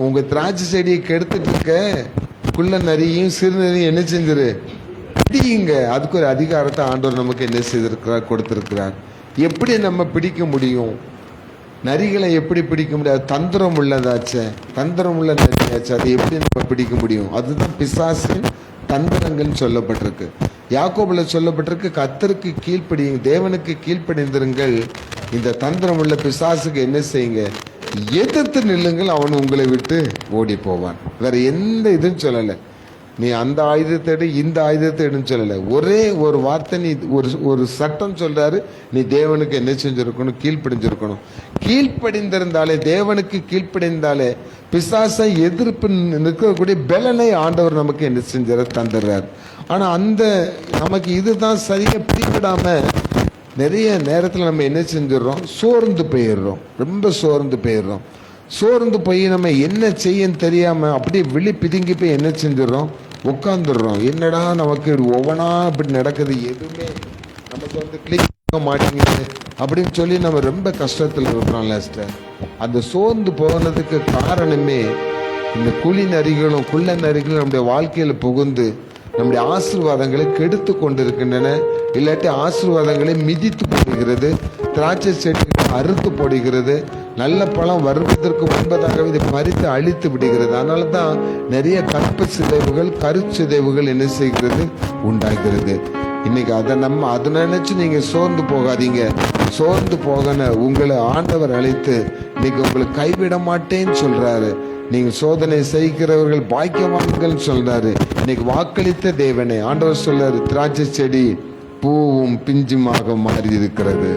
உங்க திராட்சை செடியை கெடுத்துட்டு இருக்க குள்ள நரியும் சிறு நரியும் என்ன செஞ்சிரு, பிடிங்க. அதுக்கு ஒரு அதிகாரத்தை ஆண்டவர் நமக்கு என்ன செய்திருக்கிறார், கொடுத்திருக்கிறார். எப்படி நம்ம பிடிக்க முடியும்? நரிகளை எப்படி பிடிக்க முடியாது? தந்திரம் உள்ளதாச்சே, தந்திரம் உள்ள நரியாச்சு, அதை எப்படி நம்ம பிடிக்க முடியும்? அதுதான் பிசாசின் தந்திரங்கள் சொல்லப்பட்டிருக்கு. யாக்கோபுல சொல்லப்பட்டிருக்கு, கர்த்தருக்கு கீழ்ப்படியுங்க, தேவனுக்கு கீழ்ப்படிந்திருங்கள், இந்த தந்திரம் உள்ள பிசாசுக்கு என்ன செய்யுங்க, எதிர்த்து நில்லுங்கள், அவன் உங்களை விட்டு ஓடி போவான். வேற எந்த இதுன்னு சொல்லலை. நீ அந்த ஆயுதத்தை எடு, இந்த ஆயுதத்தை எடுன்னு சொல்லலை. ஒரே ஒரு வார்த்தை, நீ ஒரு சட்டம் சொல்றாரு, நீ தேவனுக்கு என்ன செஞ்சிருக்கணும், கீழ்ப்படிஞ்சிருக்கணும். கீழ்ப்படிந்திருந்தாலே, தேவனுக்கு கீழ்ப்படிந்தாலே பிசாசை எதிர்ப்பு நிற்கக்கூடிய பலனை ஆண்டவர் நமக்கு என்ன செஞ்சாரு, தந்துடுறார். ஆனா அந்த நமக்கு இதுதான் சரியா பிடிபடாம நிறைய நேரத்தில் நம்ம என்ன செஞ்சிடறோம், சோர்ந்து போயிடுறோம், ரொம்ப சோர்ந்து போயிடுறோம். சோர்ந்து போய் நம்ம என்ன செய்யன்னு தெரியாம அப்படியே விழி பிதுங்கி போய் என்ன செஞ்சிடறோம், உட்காந்துடுறோம். என்னடா நமக்கு ஒவ்வொன்றா இப்படி நடக்குது, எதுவுமே நமக்கு வந்து கிளிக் மாட்டேங்குது அப்படின்னு சொல்லி நம்ம ரொம்ப கஷ்டத்தில் இருக்கிறோம். லாஸ்ட் அந்த சோர்ந்து போனதுக்கு காரணமே இந்த குழி நரிகளும் குள்ள நரிகளும் நம்முடைய வாழ்க்கையில புகுந்து நம்முடைய ஆசீர்வாதங்களை கெடுத்து கொண்டிருக்கின்றன. இல்லாட்டி ஆசீர்வாதங்களை மிதித்து போடுகிறது, திராட்சை செடிகளை அறுத்து போடுகிறது, நல்ல பழம் வருவதற்கு முன்பதாகவே இதை பறித்து அழித்து விடுகிறது. அதனால தான் நிறைய கற்ப சிதைவுகள், கருச்சிதைவுகள் என்ன செய்கிறது, உண்டாகிறது. இன்னைக்கு அதை நினைச்சு நீங்க சோர்ந்து போகாதீங்க. சோர்ந்து போகன உங்களை ஆண்டவர் அழைத்து இன்னைக்கு உங்களை கைவிட மாட்டேன்னு சொல்றாரு. நீங்க சோதனை செய்கிறவர்கள் பாக்கியவான்கள் சொல்றாரு. இன்னைக்கு வாக்களித்த தேவனே ஆண்டவர் சொல்றாரு, திராட்சை செடி பூவும் பிஞ்சுமாக மாறி இருக்கிறது,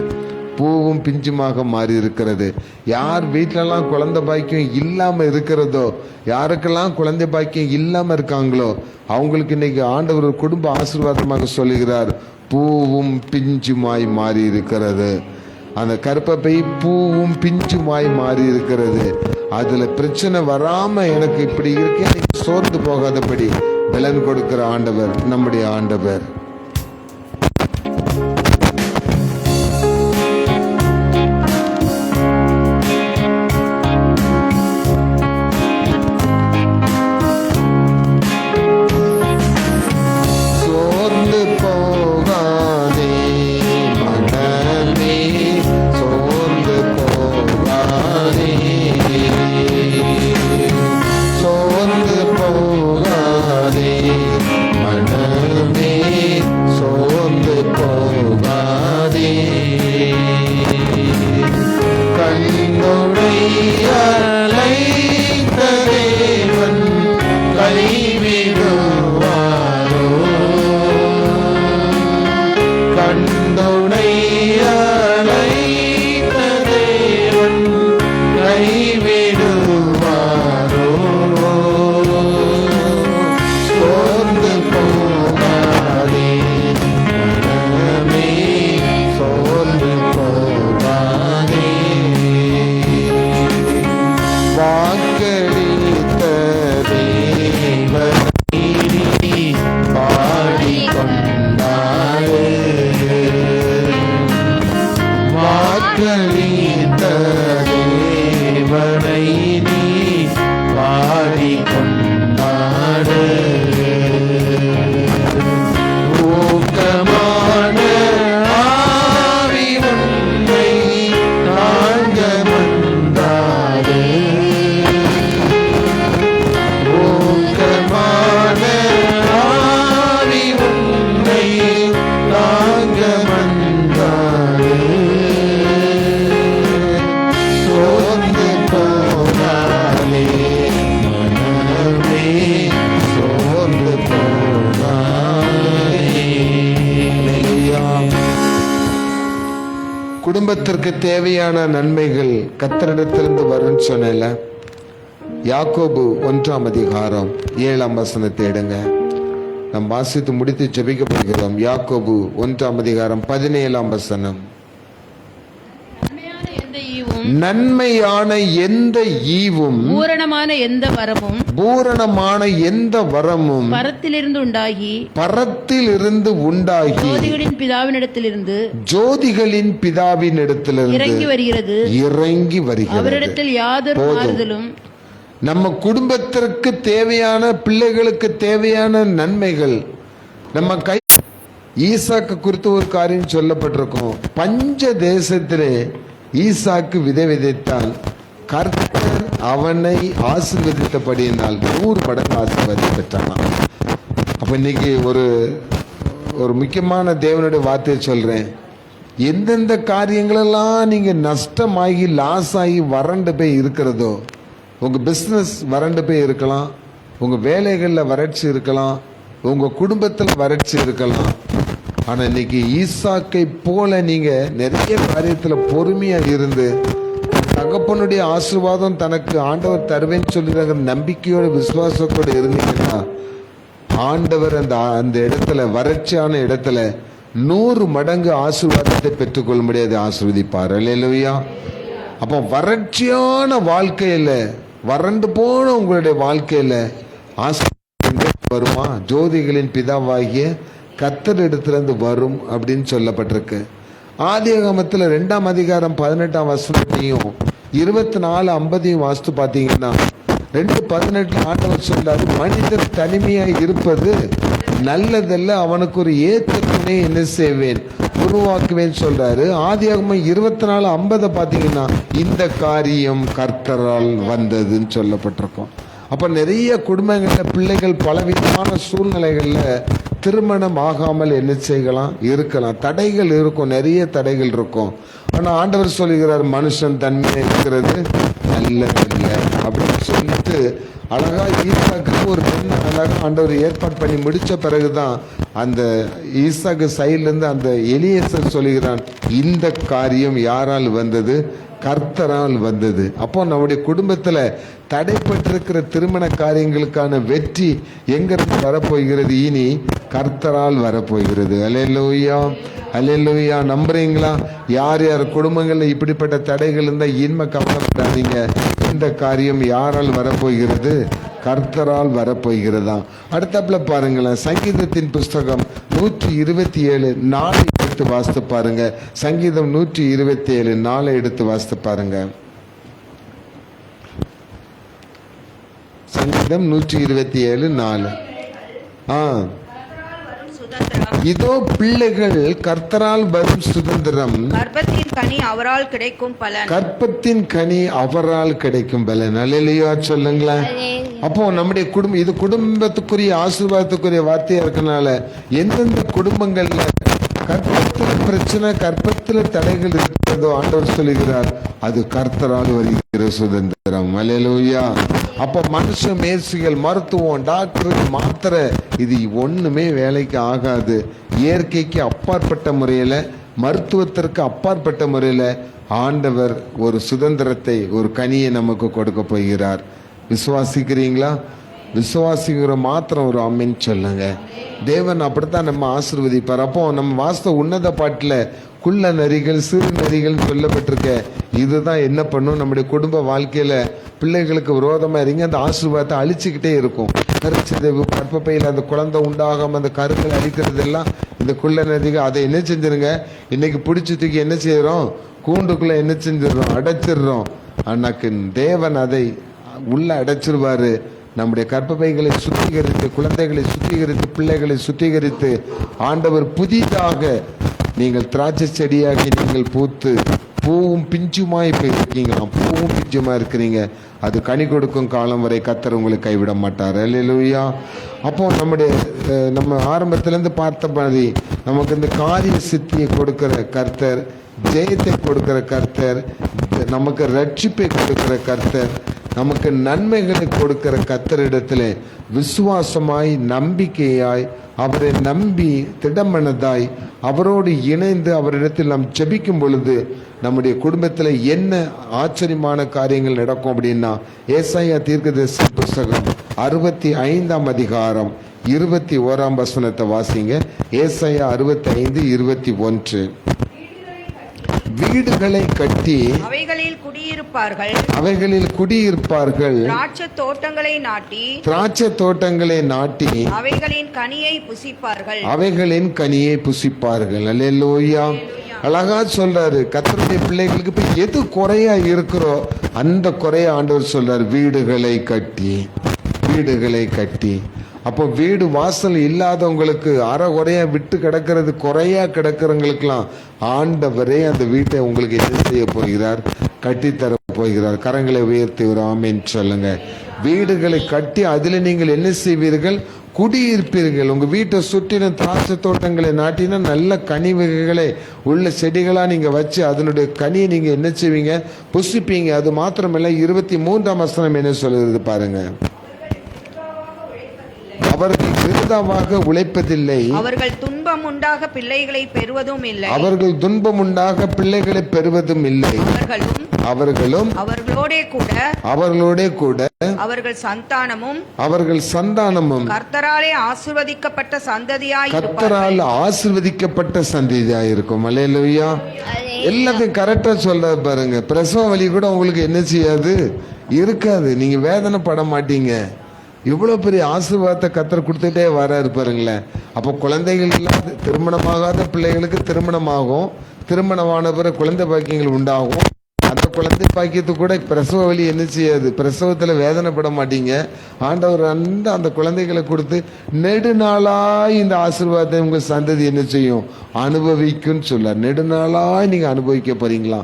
பூவும் பிஞ்சுமாக மாறி இருக்கிறது. யார் வீட்டிலலாம் குழந்தை பாக்கியம் இல்லாம இருக்கிறதோ, யாருக்கெல்லாம் குழந்தை பாக்கியம் இல்லாம இருக்காங்களோ அவங்களுக்கு இன்னைக்கு ஆண்டவர் குடும்ப ஆசீர்வாதமாக சொல்லுகிறார், பூவும் பிஞ்சுமாய் மாறி இருக்கிறது. அந்த கற்பப்பை பூவும் பிஞ்சுமாய் மாறி இருக்கிறது. அதுல பிரச்சனை வராம எனக்கு இப்படி இருக்கேன் சோர்ந்து போகாதபடி பலன் கொடுக்கிற ஆண்டவர் நம்முடைய ஆண்டவர். குடும்பத்திற்கு தேவையான நன்மைகள் கர்த்தரிடத்திலிருந்து வரும்னு சொன்னேன்ல. யாக்கோபு 1ஆம் அதிகாரம் 7ஆம் வசனத்தை எடுங்க. நாம் வாசித்து முடித்து ஜெபிக்க போகிறோம். யாக்கோபு 1ஆம் அதிகாரம் 17ஆம் வசனம். நன்மையான எந்த ஈவும் பூரணமான எந்த வரமும் பரத்திலிருந்து உண்டாகி ஜோதிகளின் பிதாவினிடத்திலிருந்து இறங்கி வருகிறது. அவரிடத்தில் யாதொரு மாறுதலும் நம்ம குடும்பத்திற்கு தேவையான, பிள்ளைகளுக்கு தேவையான நன்மைகள் நம்ம கை. ஈசாக்கு குறித்து ஒரு காரியம் சொல்லப்பட்டிருக்கும். பஞ்ச தேசத்திலே ஈசாக்கு விதை விதைத்தான். கர்த்தர் அவனை ஆசீர்வதித்தபடியினால் 100 மடங்கு ஆசீர்வாதம் பெற்றான். அப்ப இன்னைக்கு ஒரு முக்கியமான தேவனுடைய வார்த்தையை சொல்றேன். எந்தெந்த காரியங்களெல்லாம் நீங்க நஷ்டமாகி, லாஸ் ஆகி, வறண்டு போய் இருக்கிறதோ, உங்க பிசினஸ் வறண்டு போய் இருக்கலாம், உங்க வேலைகளில் வறட்சி இருக்கலாம், உங்க குடும்பத்தில் வறட்சி இருக்கலாம். ஆனா இன்னைக்கு ஈசாக்கை போல நீங்க நிறைய காரியத்துல பொறுமையா இருந்து, தகப்பனுடைய ஆசீர்வாதம் தனக்கு ஆண்டவர் தருவேன்னு சொல்லிடுற நம்பிக்கையோட, விசுவாசத்தோடு இருந்தீங்கன்னா ஆண்டவர் அந்த இடத்துல, வறட்சியான இடத்துல 100 மடங்கு ஆசீர்வாதத்தை பெற்றுக்கொள்ள முடியாது, ஆசீர்வதிப்பார். அல்லேலூயா. அப்போ வறட்சியான வாழ்க்கையில, வறண்டு போன உங்களுடைய வாழ்க்கையில ஆசீர்வாதம் வருமா? ஜோதிகளின் பிதாவாகிய கர்த்தரிடத்திலிருந்து வரும் அப்படின்னு சொல்லப்பட்டிருக்கு. ஆதியாகமத்தில் 2ஆம் அதிகாரம் 18ஆம் வசனத்தையும் 24:50 வாசித்து பார்த்தீங்கன்னா 2:18 ஆண்டவர் சொல்றாரு, மனிதர் தனிமையாய் இருப்பது நல்லதல்ல, அவனுக்கு ஒரு ஏற்ற துணை என்ன செய்வேன், உருவாக்குவேன் சொல்றாரு. ஆதியாகமம் 24:50 பார்த்தீங்கன்னா இந்த காரியம் கர்த்தரால் வந்ததுன்னு சொல்லப்பட்டிருக்கும். அப்ப நிறைய குடும்பங்கள்ல பிள்ளைகள் பலவிதமான சூழ்நிலைகள்ல திருமணம் ஆகாமல் என்ன செய்யலாம், இருக்கலாம். தடைகள் இருக்கும், நிறைய தடைகள் இருக்கும். ஆனா ஆண்டவர் சொல்லுகிறார், மனுஷன் தன்மையா இருக்கிறது நல்லதில்லை அப்படின்னு சொல்லிட்டு அழகா ஈசாக்கு ஒரு பெண் அழகா ஆண்டவர் ஏற்பாடு பண்ணி முடிச்ச பிறகுதான் அந்த ஈசாக்கு சைட்லேருந்து அந்த எலியேசர் சொல்லுகிறான், இந்த காரியம் யாரால் வந்தது, கர்த்தரால் வந்தது. அப்போ நம்முடைய குடும்பத்துல தடைப்பட்டிருக்கிற திருமண காரியங்களுக்கான வெற்றி எங்கிருந்து வரப்போகிறது, இனி கர்த்தரால் வரப்போகிறது. அல்லேலூயா, அல்லேலூயா. நம்புறீங்களா? யார் யார் குடும்பங்கள்ல இப்படிப்பட்ட தடைகள் இருந்தால் இன்மை கவலைப்படாதீங்க. இந்த காரியம் யாரால் வரப்போகிறது, கர்த்தரால் வரப்போகிறதா. அடுத்தப்புல பாருங்களேன், சங்கீதத்தின் புஸ்தகம் 127 எடுத்து வாசித்து பாருங்க. சங்கீதம் 127 எடுத்து வாசித்து பாருங்க. சங்கீதம் 127:4. இதோ பிள்ளைகள் கர்த்தரால் வரும் சுதந்திரம், கர்ப்பத்தின் கனி அவரால் கிடைக்கும் பலன், கர்ப்பத்தின் கனி அவரால் கிடைக்கும் பலன். அல்லேலூயா சொல்லுங்களேன். அப்போ நம்முடைய குடும்பம், இது குடும்பத்துக்குரிய ஆசீர்வாதத்துக்குரிய வார்த்தையா இருக்கனால எந்தெந்த குடும்பங்கள்ல கர்ப்பத்துல பிரச்சனை, கர்ப்பத்துல தடைகள் இருக்கிறதோ ஆண்டவர் சொல்லுகிறார், அது கர்த்தரால் வருகிற சுதந்திரம். அல்லேலூயா. அப்ப மனுஷ மேசிகள், மருத்துவம், டாக்டருக்கு மாத்திரை, இது ஒண்ணுமே வேலைக்கு ஆகாது. இயற்கைக்கு அப்பாற்பட்ட முறையில, மருத்துவத்திற்கு அப்பாற்பட்ட முறையில ஆண்டவர் ஒரு சுதந்திரத்தை, ஒரு கனியை நமக்கு கொடுக்க போகிறார். விசுவாசிக்கிறீங்களா? விசுவாசிக்கிற மாத்திரம் ஒரு ஆமென் சொல்லுங்க. தேவன் அப்படித்தான் நம்ம ஆசீர்வதிப்பார். அப்போ நம்ம வாஸ்த உன்னத பாட்டில் குள்ள நரிகள், சிறு நரிகள் சொல்லப்பட்டிருக்க. இதுதான் என்ன பண்ணும், நம்முடைய குடும்ப வாழ்க்கையில பிள்ளைகளுக்கு விரோதமா இருங்க அந்த ஆசீர்வாதத்தை அழிச்சுக்கிட்டே இருக்கும். கருச்சிதைவு, கற்பப்பையில் அந்த குழந்தை உண்டாகாம அந்த கருக்கள் அழிக்கிறது எல்லாம் இந்த குள்ள நரிகள். அதை என்ன செஞ்சிருங்க, இன்னைக்கு பிடிச்சி தூக்கி என்ன செய்யறோம், கூண்டுக்குள்ள என்ன செஞ்சிடறோம், அடைச்சிடுறோம். அன்னைக்கு தேவன் அதை உள்ள அடைச்சிருவாரு. நம்முடைய கற்பப்பைகளை சுத்திகரித்து, குழந்தைகளை சுத்திகரித்து, பிள்ளைகளை சுத்திகரித்து ஆண்டவர் புதிதாக நீங்கள் திராட்சை செடியாகி நீங்கள் பூத்து பூவும் பிஞ்சுமாய் போயிருக்கீங்களாம். பூவும் பிஞ்சுமா இருக்கிறீங்க. அது கனி கொடுக்கும் காலம் வரை கர்த்தர் உங்களை கைவிட மாட்டார். அல்லேலூயா. அப்போ நம்ம ஆரம்பத்திலேருந்து பார்த்த மாதிரி நமக்கு இந்த காரிய சித்தியை கொடுக்கிற கர்த்தர், ஜெயத்தை கொடுக்கிற கர்த்தர், நமக்கு ரட்சிப்பை கொடுக்கிற கர்த்தர், நமக்கு நன்மைகளை கொடுக்கிற கர்த்தரிடத்திலே விசுவாசமாய் நம்பிக்கையாய் அவரை நம்பி திடமனதாய் அவரோடு இணைந்து அவரிடத்தில் நாம் ஜெபிக்கும் பொழுது நம்முடைய குடும்பத்தில் என்ன ஆச்சரியமான காரியங்கள் நடக்கும் அப்படின்னா, ஏசாயா தீர்க்கதரிசி புஸ்தகம் 65 அதிகாரம் 21 வசனத்தை வாசிங்க. ஏசாயா 65:21. வீடுகளை கட்டி அவைகளில் குடியிருப்பார்கள். திராட்சை தோட்டங்களை நாட்டி அவைகளின் கனியை புசிப்பார்கள். அல்லேலூயா. அழகா சொல்றாரு கர்த்தருடைய பிள்ளைகளுக்கு இப்ப எது குறையா இருக்கிறோ அந்த குறைய ஆண்டவர் சொல்றாரு, வீடுகளை கட்டி. அப்போ வீடு வாசல் இல்லாதவங்களுக்கு அறகுறையா விட்டு கிடக்கிறது, குறையா கிடக்கிறவங்களுக்கெல்லாம் ஆண்டவரே அந்த வீட்டை உங்களுக்கு என்ன செய்ய போகிறார்? கட்டித்தர போகிறார். கரங்களை உயர்த்தி ஒரு ஆமென் சொல்லுங்க. வீடுகளை கட்டி அதில் நீங்கள் என்ன செய்வீர்கள்? குடியிருப்பீர்கள். உங்க வீட்டை சுற்றின திராட்சை தோட்டங்களை நாட்டினா நல்ல கனி வகைகளை உள்ள செடிகளா நீங்க வச்சு அதனுடைய கனியை நீங்க என்ன செய்வீங்க? புசிப்பீங்க. அது மாத்திரமல்ல, 23 வசனம் என்ன சொல்லுறது பாருங்க. அவர்கள் விருதாவாக உழைப்பதில்லை, அவர்கள் துன்பம் உண்டாக பிள்ளைகளை பெறுவதும் இல்லை, அவர்களும் அவர்களோட கூட அவர்கள் சந்தானமும் கர்த்தரால் ஆசீர்வதிக்கப்பட்ட சந்ததியாய் இருக்கும். அல்லேலூயா. எல்லாத்தையும் கரெக்டா சொல்ற பாருங்க. பிரசவ வலி கூட உங்களுக்கு என்ன செய்யாது? இருக்காது. நீங்க வேதனை பட மாட்டீங்க. இவ்வளவு பெரிய ஆசீர்வாதத்தை கர்த்தர் கொடுத்துட்டே வராரு பாருங்களேன். அப்போ குழந்தைகள் இல்லாத திருமணமாகாத பிள்ளைகளுக்கு திருமணமாகும், திருமணமான பிறகு குழந்தை பாக்கியங்கள் உண்டாகும். அந்த குழந்தை பாக்கியத்துக்கு கூட பிரசவ வலி என்ன செய்யாது? பிரசவத்துல வேதனைப்பட மாட்டீங்க. ஆண்டவர் அந்த குழந்தைகளை கொடுத்து நெடுநாளாய் இந்த ஆசீர்வாதத்தை உங்க சந்ததி என்ன செய்யும்? அனுபவிக்கும் சொல்லார். நெடுநாளாய் நீங்க அனுபவிக்க போறீங்களா?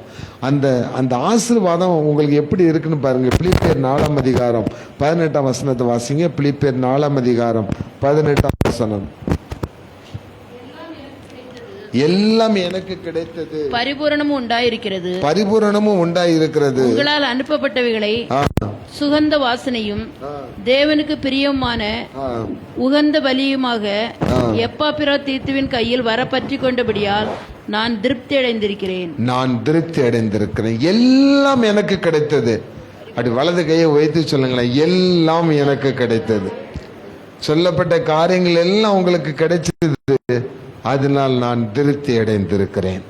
அந்த ஆசீர்வாதம் உங்களுக்கு எப்படி இருக்குன்னு பாருங்க. பிலிப்பியர் 4 அதிகாரம் 18 வசனத்தை வாசிங்க. பிலிப்பியர் 4 அதிகாரம் 18 வசனம். எல்லாம் எனக்கு கிடைத்தது, பரிபூரணமும் உண்டாயிருக்கிறது. உங்களால் அனுப்பப்பட்டவைகளை சுகந்த வாசனையும் தேவனுக்கு பிரியமான உகந்த பலியுமாக எப்பாப்பிராதீத்துவின் கையில் வர பற்றி கொண்டபடியால் நான் திருப்தி அடைந்திருக்கிறேன். எல்லாம் எனக்கு கிடைத்தது. அப்படி வலது கையை வைத்து சொல்லுங்களேன், எல்லாம் எனக்கு கிடைத்தது. சொல்லப்பட்ட காரியங்கள் எல்லாம் உங்களுக்கு கிடைச்சது, அதனால் நான் திருப்தி அடைந்திருக்கிறேன்.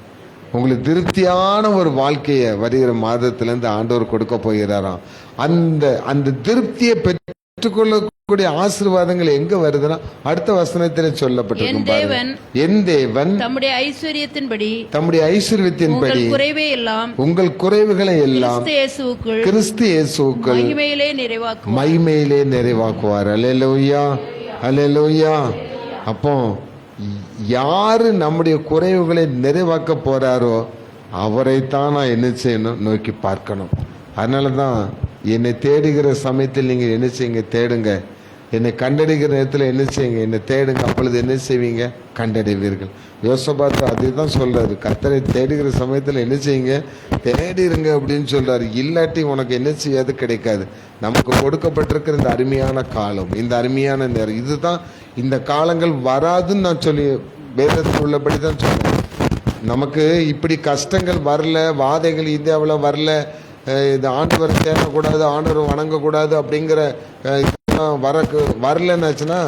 உங்களுக்கு திருப்தியான ஒரு வாழ்க்கையை வருகிற மாதத்திலிருந்து ஆண்டவர் கொடுக்க போகிறாராம். அந்த திருப்தியை பெற்றுக்கொள்ளக்கூடிய ஆசீர்வாதங்கள் எங்க வருதுன்னா அடுத்த வசனத்திலே சொல்லப்பட்டிருக்கும். என் தேவன் தம்முடைய ஐஸ்வரியத்தின்படி உங்கள் குறைவுகளை எல்லாம் கிறிஸ்து இயேசுவுக்குள் மகிமையிலே நிறைவாக்குவார். அல்லேலூயா, அல்லேலூயா. அப்போ யாரு நம்முடைய குறைவுகளை நிறைவாக்க போறாரோ அவரைத்தான் நான் என்ன செய்யணும்? நோக்கி பார்க்கணும். அதனாலதான் என்னை தேடுகிற சமயத்தில் நீங்க என்ன செய்யுங்க? தேடுங்க. என்னை கண்டடைகிற நேரத்தில் என்ன செய்யுங்க? என்னை தேடுங்க. அப்பொழுது என்ன செய்வீங்க? கண்டடைவீர்கள். யோசபாத்து அதுதான் சொல்றாரு. கர்த்தரை தேடுகிற சமயத்தில் என்ன செய்யுங்க? தேடிருங்க அப்படின்னு சொல்றாரு. இல்லாட்டி உனக்கு என்ன செய்யாது? கிடைக்காது. நமக்கு கொடுக்கப்பட்டிருக்கிற இந்த அருமையான காலம், இந்த அருமையான நேரம், இதுதான். இந்த காலங்கள் வராதுன்னு நான் சொல்லி வேதத்தில் உள்ளபடி தான் சொல்றேன். நமக்கு இப்படி கஷ்டங்கள் வரல, வாதைகள் இந்தியாவில் வரல, இது ஆண்டவர் தேடக்கூடாது, ஆண்டவர் வணங்கக்கூடாது அப்படிங்கிற வரலன்னாச்சுன்னா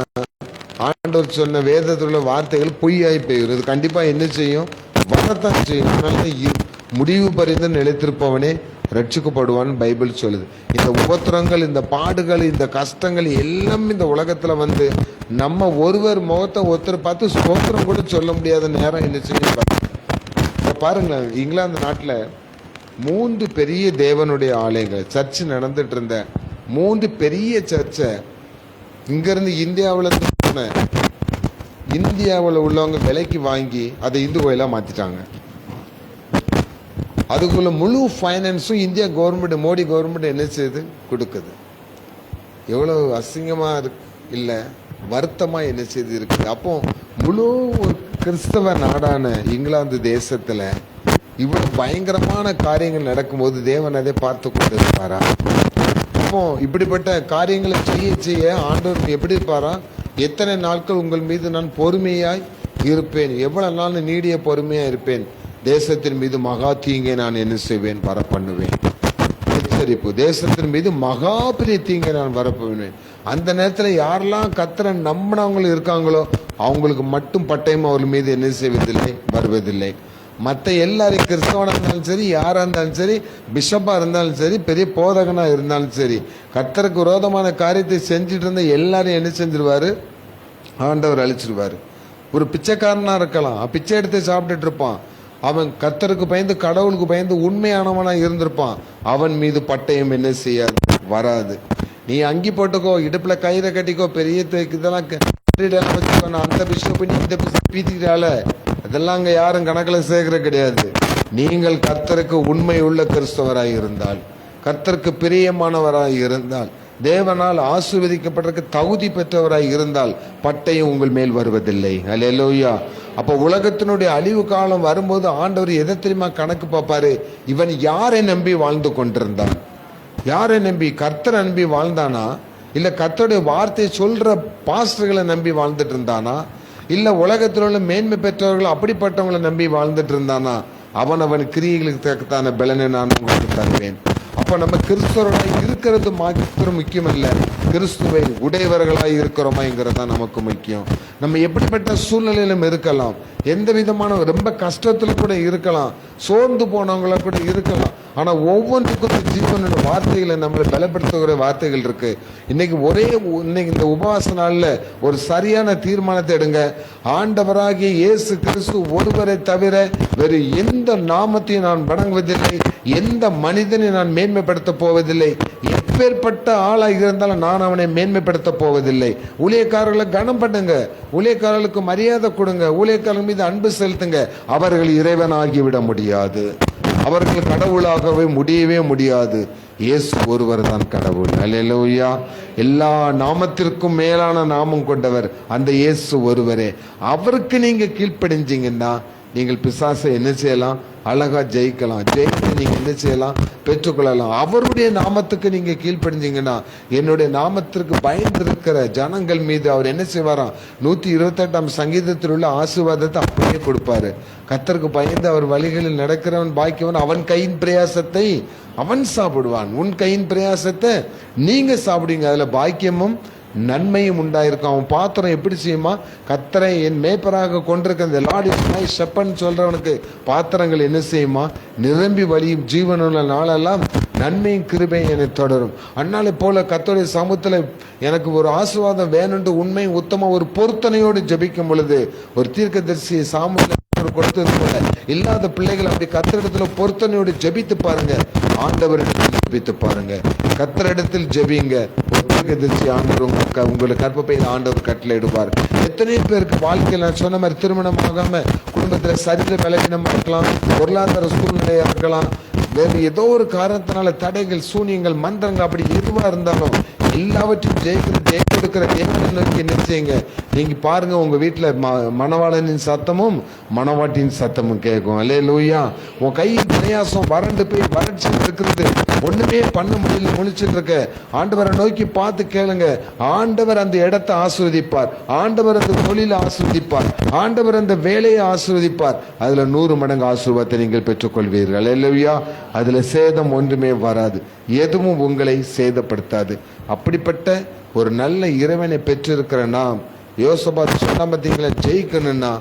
ஆண்டவர் சொன்ன வேதத்தில் உள்ள வார்த்தைகள் பொய்யாய் போயிடும். இது கண்டிப்பா என்ன செய்யும்? வரத்தான் செய்யும். அதனால முடிவு பரிந்து நிலைத்திருப்பவனே ரட்சிக்கப்படுவான்னு பைபிள் சொல்லுது. இந்த உபத்திரங்கள், இந்த பாடுகள், இந்த கஷ்டங்கள் எல்லாம் இந்த உலகத்துல வந்து நம்ம ஒருவர் முகத்தை ஒருத்தர் பார்த்து ஸ்தோத்திரம் கூட சொல்ல முடியாத நேரம் என்ன செய்ய பாருங்களேன். இங்கிலாந்து நாட்டில் 3 பெரிய தேவனுடைய ஆலயங்கள் சர்ச்சு நடந்துட்டு இருந்த 3 பெரிய சர்ச்சை இங்கிருந்து இந்தியாவில் உள்ளவங்க விலைக்கு வாங்கி அதை இந்து கோயிலா மாத்திட்டாங்க. அதுக்குள்ள முழு ஃபைனான்ஸும் இந்தியா கவர்மெண்ட், மோடி கவர்மெண்ட் என்ன செய்யுது? கொடுக்குது. எவ்வளவு அசிங்கமா இருக்கு இல்ல? வருத்தமா என்ன செய்து இருக்குது? அப்போ முழு ஒரு கிறிஸ்தவ நாடான இங்கிலாந்து தேசத்துல இவ்வளவு பயங்கரமான காரியங்கள் நடக்கும்போது தேவன் அதை பார்த்து கொண்டு இருப்பாரா? அப்போ இப்படிப்பட்ட காரியங்களை செய்ய செய்ய ஆண்டவர் எப்படி இருப்பாரா, எத்தனை நாட்கள் உங்கள் மீது நான் பொறுமையாய் இருப்பேன், எவ்வளவு நாள் நீடிய பொறுமையா இருப்பேன், தேசத்தின் மீது மகா தீங்கை நான் என்ன செய்வேன், வர பண்ணுவேன். எச்சரிப்பு, தேசத்தின் மீது மகா பெரிய தீங்கை நான் வரப்போவேன். அந்த நேரத்தில் யாரெல்லாம் கர்த்தரை நம்பினவங்க இருக்காங்களோ அவங்களுக்கு மட்டும் பட்டயம் அவர்கள் மீது என்ன செய்வதில்லை, வருவதில்லை. மற்ற எல்லாரும் கிறிஸ்தவனாக இருந்தாலும் சரி, யாராக இருந்தாலும் சரி, பிஷப்பாக இருந்தாலும் சரி, பெரிய போதகனாக இருந்தாலும் சரி, கர்த்தருக்கு விரோதமான காரியத்தை செஞ்சுட்டு இருந்த எல்லாரும் என்ன செஞ்சிருவாரு, ஆண்டவர் அழிச்சிருவாரு. ஒரு பிச்சைக்காரனாக இருக்கலாம், பிச்சை எடுத்து சாப்பிட்டுட்டு இருப்பான், அவன் கர்த்தருக்கு பயந்து கடவுளுக்கு பயந்து உண்மையானவனா இருந்திருப்பான், அவன் மீது பட்டயம் என்ன செய்யாது, வராது. நீ அங்கி போட்டுக்கோ, இடுப்புல கயிறை கட்டிக்கோ, பெரிய இதெல்லாம் வச்சுக்கோ, நான் அந்த பிஷப் இந்த பிஷப் பீத்திக்கிறால, அதெல்லாம் அங்க யாரும் கணக்கில் சேர்க்கிற கிடையாது. நீங்கள் கர்த்தருக்கு உண்மை உள்ள கிறிஸ்தவராய் இருந்தால், கர்த்தருக்கு பிரியமானவராய் இருந்தால், தேவனால் ஆசீர்வதிக்கப்பட்டிருக்க தகுதி பெற்றவராய் இருந்தால் பட்டயம் உங்கள் மேல் வருவதில்லை. அல்லேலூயா. அப்போ உலகத்தினுடைய அழிவு காலம் வரும்போது ஆண்டவர் எதை தெரியுமா கணக்கு பார்ப்பாரு, இவன் யாரை நம்பி வாழ்ந்து கொண்டிருந்தான், யாரை நம்பி, கர்த்தரை நம்பி வாழ்ந்தானா, இல்ல கர்த்தருடைய வார்த்தையை சொல்ற பாஸ்டர்களை நம்பி வாழ்ந்துட்டு இருந்தானா, இல்ல உலகத்தில் உள்ள மேன்மை பெற்றவர்கள் அப்படிப்பட்டவங்களை நம்பி வாழ்ந்துட்டு இருந்தானா, அவன் கிரியைகளுக்கு தக்கத்தான பலனை நான் உங்களுக்கு தருவேன். அப்ப நம்ம கிறிஸ்தவர்களாய் இருக்கிறது மாத்திரம் முக்கியம் இல்ல, கிறிஸ்துவை உடையவர்களாய் இருக்கிறோமாங்கிறது தான் நமக்கு முக்கியம். நம்ம எப்படிப்பட்ட சூழ்நிலையிலும் இருக்கலாம், எந்த விதமான ரொம்ப கஷ்டத்துல கூட இருக்கலாம், சோர்ந்து போனவங்கள கூட இருக்கலாம். ஆனா ஒவ்வொன்றுக்கும் ஜீவனோட வார்த்தைகளை நம்மளை பலப்படுத்துகிற வார்த்தைகள் இருக்கு. இன்னைக்கு இன்னைக்கு இந்த உபவாச நாள்ல ஒரு சரியான தீர்மானத்தை எடுங்க. ஆண்டவராகிய இயேசு கிறிஸ்து ஒருவரை தவிர வேறு எந்த நாமத்தையும் நான் வணங்குவதில்லை, எந்த மனிதனை நான் மேன்மைப்படுத்த போவதில்லை, எப்பேற்பட்ட ஆளாக இருந்தாலும் நான் அவனை மேன்மைப்படுத்த போவதில்லை. ஊழியக்காரர்களை கனம் பண்ணுங்க, ஊழியக்காரர்களுக்கு மரியாதை கொடுங்க, ஊழியக்காரர்கள் மீது அன்பு செலுத்துங்க. அவர்கள் இறைவனாகிவிட முடியாது, அவர்கள் கடவுளாகவே முடியவே முடியாது. இயேசு ஒருவர் தான் கடவுள். அல்லேலூயா. எல்லா நாமத்திற்கும் மேலான நாமம் கொண்டவர் அந்த இயேசு ஒருவரே. அவருக்கு நீங்க கீழ்ப்படிஞ்சீங்கன்னா நீங்கள் பிசாசை என்ன செய்யலாம், அழகா ஜெயிக்கலாம். ஜெயித்து நீங்க என்ன செய்யலாம், பெற்றுக்கொள்ளலாம். அவருடைய நாமத்துக்கு நீங்க கீழ்ப்படிஞ்சீங்கன்னா, என்னுடைய நாமத்திற்கு பயந்திருக்கிற ஜனங்கள் மீது அவர் என்ன செய்வாராம், 128ஆம் சங்கீதத்தில் உள்ள ஆசீர்வாதத்தை அப்படியே கொடுப்பாரு. கர்த்தருக்கு பயந்து அவர் வழிகளில் நடக்கிறவன் பாக்கியவன், அவன் கையின் பிரயாசத்தை அவன் சாப்பிடுவான். உன் கையின் பிரயாசத்தை நீங்க சாப்பிடுங்க, அதுல பாக்கியமும் நன்மையும் உண்டாயிருக்கும். அவன் பாத்திரம் எப்படி செய்யுமா, கர்த்தரை என் மேய்ப்பராக கொண்டிருக்க இந்த லார்ட் இஸ் மை ஷெப்பர்ட் சொல்றவனுக்கு பாத்திரங்கள் என்ன செய்யுமா, நிரம்பி வழியும் ஜீவனுள்ள நாளெல்லாம் நன்மையும் கிருபையும் என்னை தொடரும். அந்நாளை போல கர்த்தருடைய சமூகத்தில் எனக்கு ஒரு ஆசீர்வாதம் வேணும்னு உண்மையும் உத்தம ஒரு பொருத்தனையோடு ஜெபிக்கும் பொழுது, ஒரு தீர்க்கதரிசி சாமுவேல் கொடுத்தது போல இல்லாத பிள்ளைகள் அப்படி கர்த்தரிடத்துல பொருத்தனையோடு ஜெபித்து பாருங்க, ஆண்டவரிடத்தில் ஜெபித்து பாருங்க, கர்த்தரிடத்தில் ஜெபிங்க. ஒரு தீர்க்கதரிசி ஆண்டவர் உங்களுக்கு கற்பப்பையில் ஆண்டவர் கட்டளை இடுவார். எத்தனையோ பேருக்கு வாழ்க்கையில் நான் சொன்ன மாதிரி திருமணம் ஆகாம குடும்பத்துல சரீர பலவீனமா இருக்கலாம், பொருளாதார சூழ்நிலையா இருக்கலாம், வேறு ஏதோ ஒரு காரணத்தினால தடைகள், சூனியங்கள், மந்திரங்கள், அப்படி எதுவா இருந்தாலும் எல்லாவற்றையும் ஜெய கொடுக்கிற தேவனை நோக்கி என்ன செய்யுங்க. நீங்க பாருங்க, உங்க வீட்டுல மணவாளனின் சத்தமும் மணவாட்டின் சத்தமும் கேட்கும். அல்லேலூயா. உன் கையின் பிரயாசம் வறண்டு போய் வறட்சி இருக்கிறது, ஒண்ணுமே பண்ண முடியல, முழிச்சுட்டு இருக்க, ஆண்டவரை நோக்கி பார்த்து கேளுங்க. ஆண்டவர் அந்த இடத்தை ஆசீர்வதிப்பார், ஆண்டவர் அந்த தொழிலை ஆசீர்வதிப்பார், ஆண்டவர் அந்த வேலையை ஆசீர்வதிப்பார். அதுல 100 மடங்கு ஆசீர்வாதத்தை நீங்கள் பெற்றுக்கொள்வீர்கள். அல்லேலூயா. அதுல சேதம் ஒன்றுமே வராது, எதுவும் உங்களை சேதப்படுத்தாது. அப்படிப்பட்ட ஒரு நல்ல இறைவனை பெற்றிருக்கிற நாம், யோசபாத் சொன்ன பார்த்தீங்களா, ஜெயிக்கணும்னா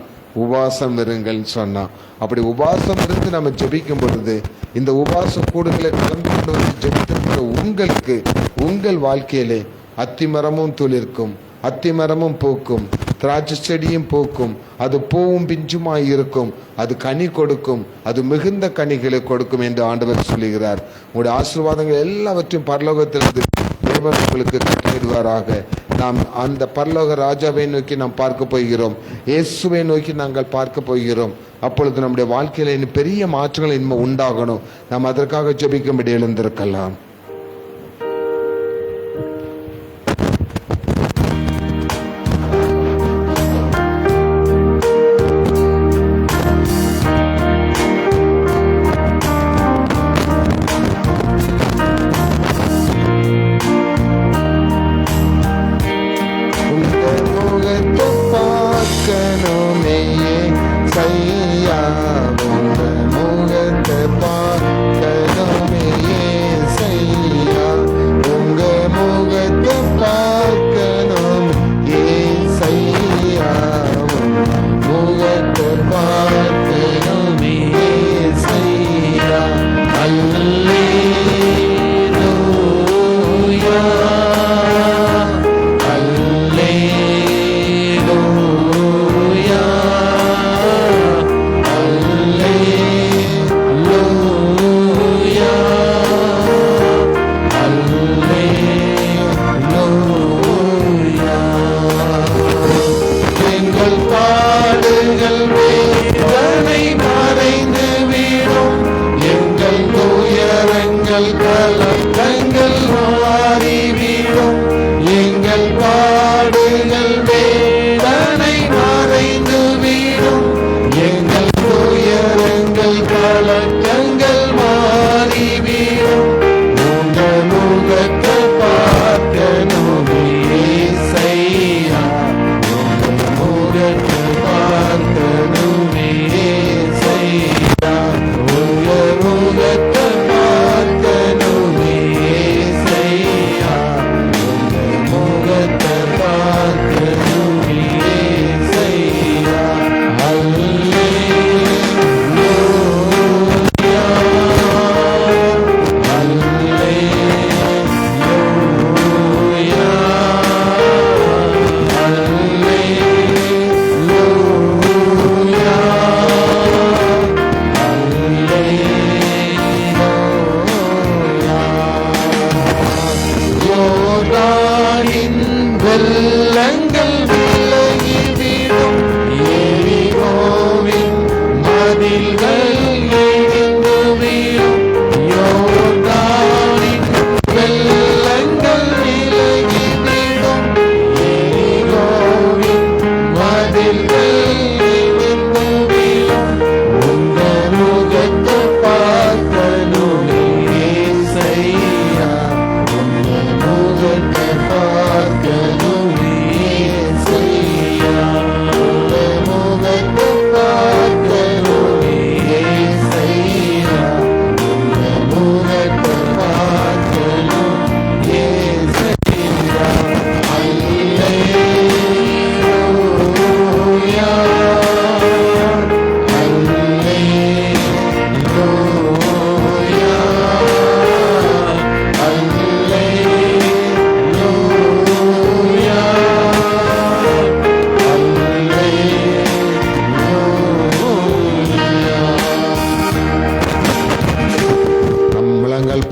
உபாசம் இருங்கள் சொன்னா. அப்படி உபாசம் இருந்து நம்ம ஜெபிக்கும் பொழுது, இந்த உபாச கூடுகளை கிளம்பி கொண்டு வந்து ஜெபித்திருக்கிற உங்களுக்கு உங்கள் வாழ்க்கையிலே அத்திமரமும் துளிர்க்கும், அத்திமரமும் பூக்கும், திராட்சை செடியும் பூக்கும், அது பூவும் பிஞ்சுமாய் இருக்கும், அது கனி கொடுக்கும், அது மிகுந்த கனிகளை கொடுக்கும் என்று ஆண்டவர் சொல்லுகிறார். உங்களுடைய ஆசீர்வாதங்கள் எல்லாவற்றையும் பரலோகத்திலிருந்து தேவன் உங்களுக்கு கட்டளையிடுவாராக. நாம் அந்த பரலோக ராஜாவை நோக்கி நாம் பார்க்க போகிறோம், இயேசுவை நோக்கி நாங்கள் பார்க்க போகிறோம். அப்பொழுது நம்முடைய வாழ்க்கையில இன்னும் பெரிய மாற்றங்கள் இனிமே உண்டாகணும். நாம் அதற்காக ஜெபிக்கும்படி எழுந்திருக்கலாம்.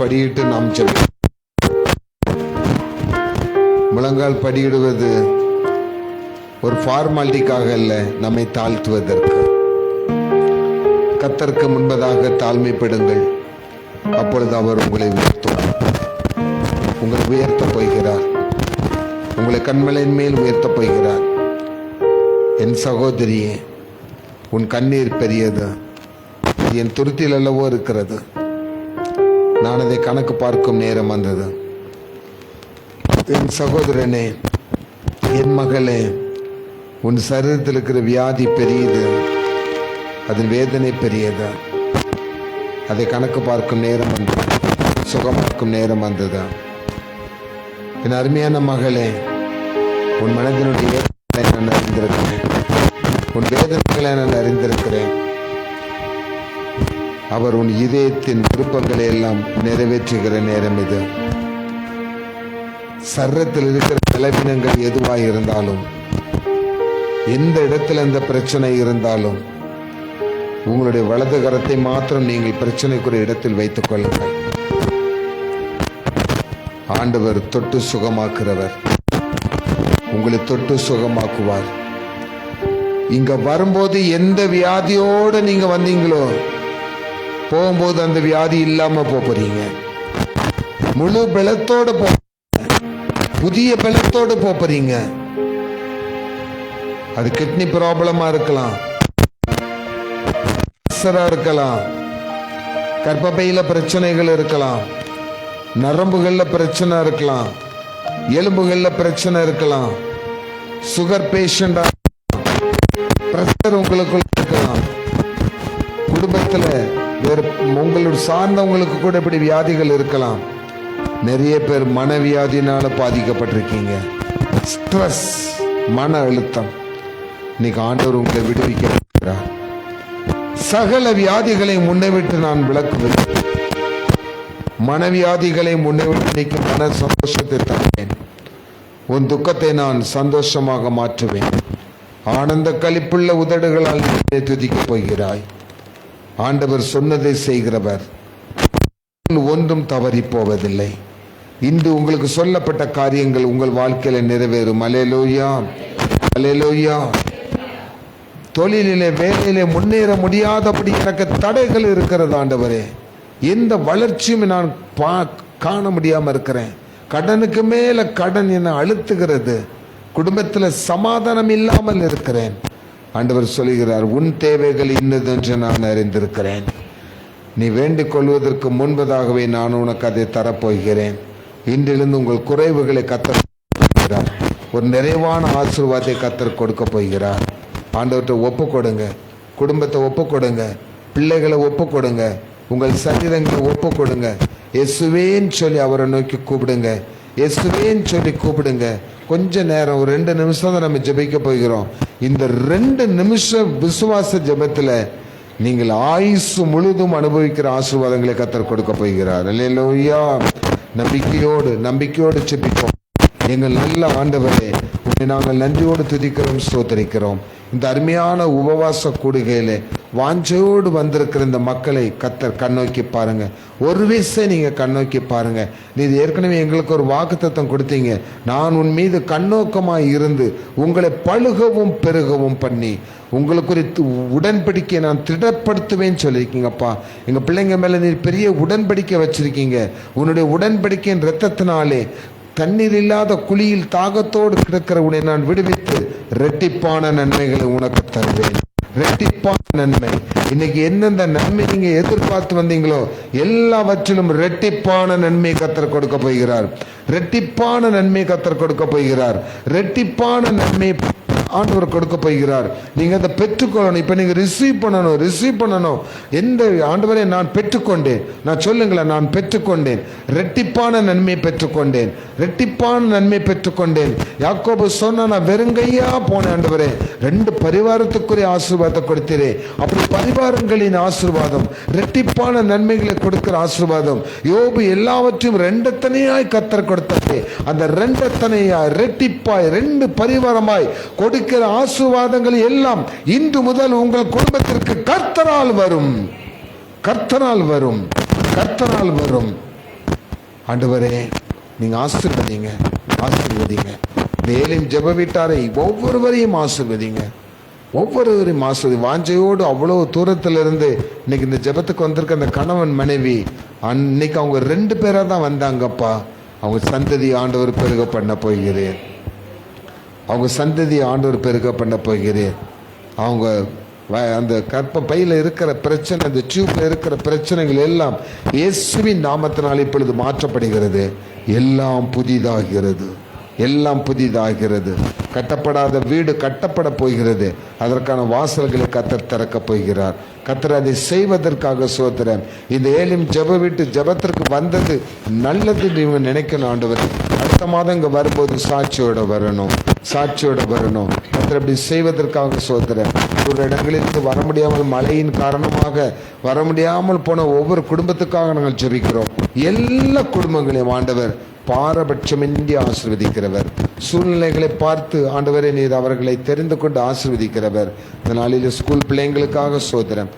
படியிட்டு நாம் ஜெபிக்கிறோம். முழங்கால் படியிடுவது ஒரு ஃபார்மாலிட்டிக்காக அல்ல, நம்மை தாழ்த்துவதற்கு. கர்த்தருக்கு முன்பதாக தாழ்மைப்படுங்கள், அப்பொழுது அவர் உங்களை உயர்த்துவார். உங்களை உயர்த்தப் போகிறார், உங்களை கண்மலையின் மேல் உயர்த்தப் போகிறார். என் சகோதரியே, உன் கண்ணீர் பெரியது, என் துருத்தியில் அல்லவோ இருக்கிறது. நான் அதை கணக்கு பார்க்கும் நேரம் வந்தது. என் சகோதரனே, என் மகளே, உன் சரீரத்தில் இருக்கிற வியாதி பெரியது, அதன் வேதனை பெரியது. அதை கணக்கு பார்க்கும் நேரம் வந்தது, சுகமாக்கும் நேரம் வந்தது. என் அருமையான மகளே, உன் மனதினுடைய வேதனைகளை நான் அறிந்திருக்கிறேன், உன் வேதனைகளை நான் அறிந்திருக்கிறேன். அவர் உன் இதயத்தின் விருப்பங்களை எல்லாம் நிறைவேற்றுகிற நேரம் இது. சரீரத்தில் இருக்கிற பலவீனங்கள் எதுவாக இருந்தாலும், எந்த இடத்துல இந்த பிரச்சனை இருந்தாலும், உங்களுடைய வலது கரத்தை மாத்திரம் நீங்கள் பிரச்சனைக்குரிய இடத்தில் வைத்துக் கொள்ளுங்கள். ஆண்டவர் தொட்டு சுகமாக்குறவர், உங்களை தொட்டு சுகமாக்குவார். இங்க வரும்போது எந்த வியாதியோட நீங்க வந்தீங்களோ, போகும்போது அந்த வியாதி இல்லாம போறீங்க. முழு பலத்தோடு புதிய பலத்தோடு போறீங்க. அது கிட்னி ப்ராப்ளமா இருக்கலாம், இருக்கலாம், கர்ப்பப்பையில பிரச்சனைகள் இருக்கலாம், நரம்புகள்ல பிரச்சனை இருக்கலாம், எலும்புகள்ல பிரச்சனை இருக்கலாம், சுகர் பேஷண்டா, பிரஷர் உங்களுக்குள்ள இருக்கலாம், குடும்பத்துல வேறு உங்களோட சார்ந்தவங்களுக்கு கூட இப்படி வியாதிகள் இருக்கலாம். நிறைய பேர் மனவியாதினால பாதிக்கப்பட்டிருக்கீங்க. ஸ்ட்ரெஸ், மன அழுத்தம். இன்னைக்கு ஆண்டவர் உங்களை விடுவிக்கிறார். சகல வியாதிகளை முன்னே விட்டு நான் விளக்குவேன். மனவியாதிகளை முன்னே விட்டு இன்னைக்கு மன சந்தோஷத்தை தருவேன். உன் துக்கத்தை நான் சந்தோஷமாக மாற்றுவேன். ஆனந்த களிப்புள்ள உதடுகளால் நீ துதிக்கப் போகிறாய். ஆண்டவர் சொன்னதை செய்கிறவர், ஒன்றும் தவறி போவதில்லை. இன்று உங்களுக்கு சொல்லப்பட்ட காரியங்கள் உங்கள் வாழ்க்கையில நிறைவேறும். அல்லேலூயா, அல்லேலூயா. தொழிலிலே, வேலையிலே முன்னேற முடியாதபடி எனக்கு தடைகள் இருக்கிறது ஆண்டவரே. எந்த வளர்ச்சியும் நான் காண முடியாம இருக்கிறேன். கடனுக்கு மேல கடன் என்னை அழுத்துகிறது. குடும்பத்தில் சமாதானம் இல்லாமல் இருக்கிறேன். ஆண்டவர் சொல்கிறார், உன் தேவைகள் இன்னதென்று நான் அறிந்திருக்கிறேன். நீ வேண்டிக் கொள்வதற்கு முன்பதாகவே நான் உனக்கு அதை தரப்போகிறேன். இன்றிலிருந்து உங்கள் குறைவுகளை கத்தர் போகிறார். ஒரு நிறைவான ஆசீர்வாதத்தை கத்தர் கொடுக்க போகிறார். ஆண்டவர்கிட்ட ஒப்பு கொடுங்க, குடும்பத்தை ஒப்பு கொடுங்க, பிள்ளைகளை ஒப்பு கொடுங்க, உங்கள் சரீரங்களை ஒப்பு கொடுங்க. இயேசுவேன்னு சொல்லி அவரை நோக்கி கூப்பிடுங்க, இயேசுவேன்னு சொல்லி கூப்பிடுங்க. கொஞ்ச நேரம், ஒரு 2 நிமிஷம் தான் நம்ம ஜெபிக்க போகிறோம். இந்த 2 நிமிஷம் விசுவாச ஜெபத்துல நீங்கள் ஆயுசு முழுதும் அனுபவிக்கிற ஆசீர்வாதங்களை கத்தர் கொடுக்க போகிறார். அல்லேலூயா. நம்பிக்கையோடு ஜெபிப்போம். எங்கள் நல்ல ஆண்டவரே, உன்னை நாங்கள் நன்றியோடு துதிக்கிறோம், ஸ்தோத்திரிக்கிறோம். இந்த அருமையான உபவாச கூடுகையிலே வாஞ்சையோடு வந்திருக்கிற இந்த மக்களை கத்தர் கண்ணோக்கி பாருங்க. ஒரு விஷயம் நீங்க கண்ணோக்கி பாருங்க. நீ ஏற்கனவே எங்களுக்கு ஒரு வாக்குத்தத்தம் கொடுத்தீங்க. நான் உன் மீது கண்ணோக்கமாய் இருந்து உங்களை பழுகவும் பெருகவும் பண்ணி உங்களுக்கு ஒரு உடன்படிக்கை நான் திடப்படுத்துவேன்னு சொல்லியிருக்கீங்கப்பா. எங்க பிள்ளைங்க மேல நீ பெரிய உடன்படிக்கை வச்சிருக்கீங்க. உன்னுடைய உடன்படிக்கையின் இரத்தத்தினாலே தண்ணீர் இல்லாத குழியில் தாகத்தோடு கிடக்கிற உன்னை நான் விடுவித்து இரட்டிப்பான நன்மைகளை உனக்கு தருவேன். இரட்டிப்பான நன்மை. இன்னைக்கு எந்தெந்த நன்மை நீங்க எதிர்பார்த்து வந்தீங்களோ எல்லாவற்றிலும் இரட்டிப்பான நன்மை கத்தர் கொடுக்க போகிறார். இரட்டிப்பான நன்மை கத்தர் கொடுக்க போகிறார். இரட்டிப்பான நன்மை ஆண்டவர் கொடுக்க போகிறார். நீங்க அதை பெற்றுக்கொள்ளணும். இப்ப நீங்க ரிசீவ் பண்ணணும். எந்த ஆண்டவரை நான் பெற்றுக்கொண்டேன், நான் சொல்லுங்களேன், நான் பெற்றுக்கொண்டேன், இரட்டிப்பான நன்மை பெற்றுக்கொண்டேன், இரட்டிப்பான நன்மை பெற்றுக்கொண்டேன். யாக்கோபு சொன்னா, நான் வெறுங்கையா போனேன் ஆண்டவரே, 2 பரிவாரத்துக்குரிய ஆசீர்வாதத்தை கொடுத்தீரே. அப்படி பரிவாரங்களின் ஆசீர்வாதம், இரட்டிப்பான நன்மைகளை கொடுக்கிற ஆசீர்வாதம். யோபு எல்லாவற்றையும் 2 தனியாய் கத்தர் கொடுத்தாரே, அந்த 2 தனியாய் இரட்டிப்பாய் 2 பரிவாரமாய் கொடுக்கிற ஆசீர்வாதங்கள் எல்லாம் இன்று முதல் உங்கள் குடும்பத்திற்கு கர்த்தரால் வரும். ஆண்டவரே நீங்க ஆசீர்வதிங்க, ஆசீர்வதிங்க. மேலும் ஜெப வீட்டாரை ஒவ்வொருவரையும் ஆசீர்வதிங்க, ஒவ்வொருவரையும் ஆசீர்வதி. வாஞ்சையோடு அவ்வளோ தூரத்துல இருந்து இன்னைக்கு இந்த ஜெபத்துக்கு வந்திருக்க அந்த கணவன் மனைவி, அன்னைக்கு அவங்க 2 பேரா தான் வந்தாங்கப்பா. அவங்க சந்ததி ஆண்டவர் பெருக பண்ண போகிறேன், அவங்க சந்ததி ஆண்டவர் பெருக பண்ண போகிறேன். அவங்க அந்த கற்ப பையில இருக்கிற பிரச்சனை, அந்த டியூப்ல இருக்கிற பிரச்சனைகள் எல்லாம் இயேசுவின் நாமத்தினால் இப்பொழுது மாற்றப்படுகிறது. எல்லாம் புதிதாகிறது, எல்லாம் புதிதாகிறது. கட்டப்படாத வீடு கட்டப்பட போகிறது. அதற்கான வாசல்களை கர்த்தர் திறக்க போகிறார். கர்த்தர் அதை செய்வதற்காக சோத்திரம். இந்த ஏலிம் ஜெப வீட்டு ஜெபத்திற்கு வந்தது நல்லது நீங்க நினைக்கணும். ஆண்டவர் அடுத்த மாதம் இங்க வரும்போது சாட்சியோட வரணும், சாட்சியோட வரணும். கர்த்தர் அப்படி செய்வதற்காக சோத்திரம். ஒரு இடங்களிலிருந்து வர முடியாமல், மழையின் காரணமாக வர முடியாமல் போன ஒவ்வொரு குடும்பத்துக்காக நாங்கள் ஜெபிக்கிறோம். எல்லா குடும்பங்களையும் ஆண்டவர் பாரபட்சமின்றி ஆசீர்வதிக்கிறவர். சூழ்நிலைகளை பார்த்து ஆண்டவரே நீர் அவர்களை தெரிந்து கொண்டு ஆசீர்வதிக்கிறவர். இந்த நாளில் ஸ்கூல் பிள்ளைங்களுக்காக சோதரம்.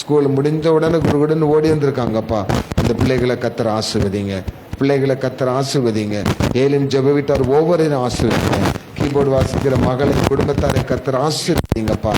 ஸ்கூல் முடிஞ்ச உடனே குடுகுடுன்னு ஓடி வந்திருக்காங்கப்பா. அந்த பிள்ளைகளை கர்த்தர் ஆசீர்வதிங்க, பிள்ளைகளை கர்த்தர் ஆசீர்வதிங்க. ஏலிம் ஜெப வீட்டார் ஒவ்வொருவரையும் ஆசீர்வதிங்க. கீபோர்டு வாசிக்கிற மகளின் குடும்பத்தாரை கர்த்தர் ஆசீர்வதிங்கப்பா,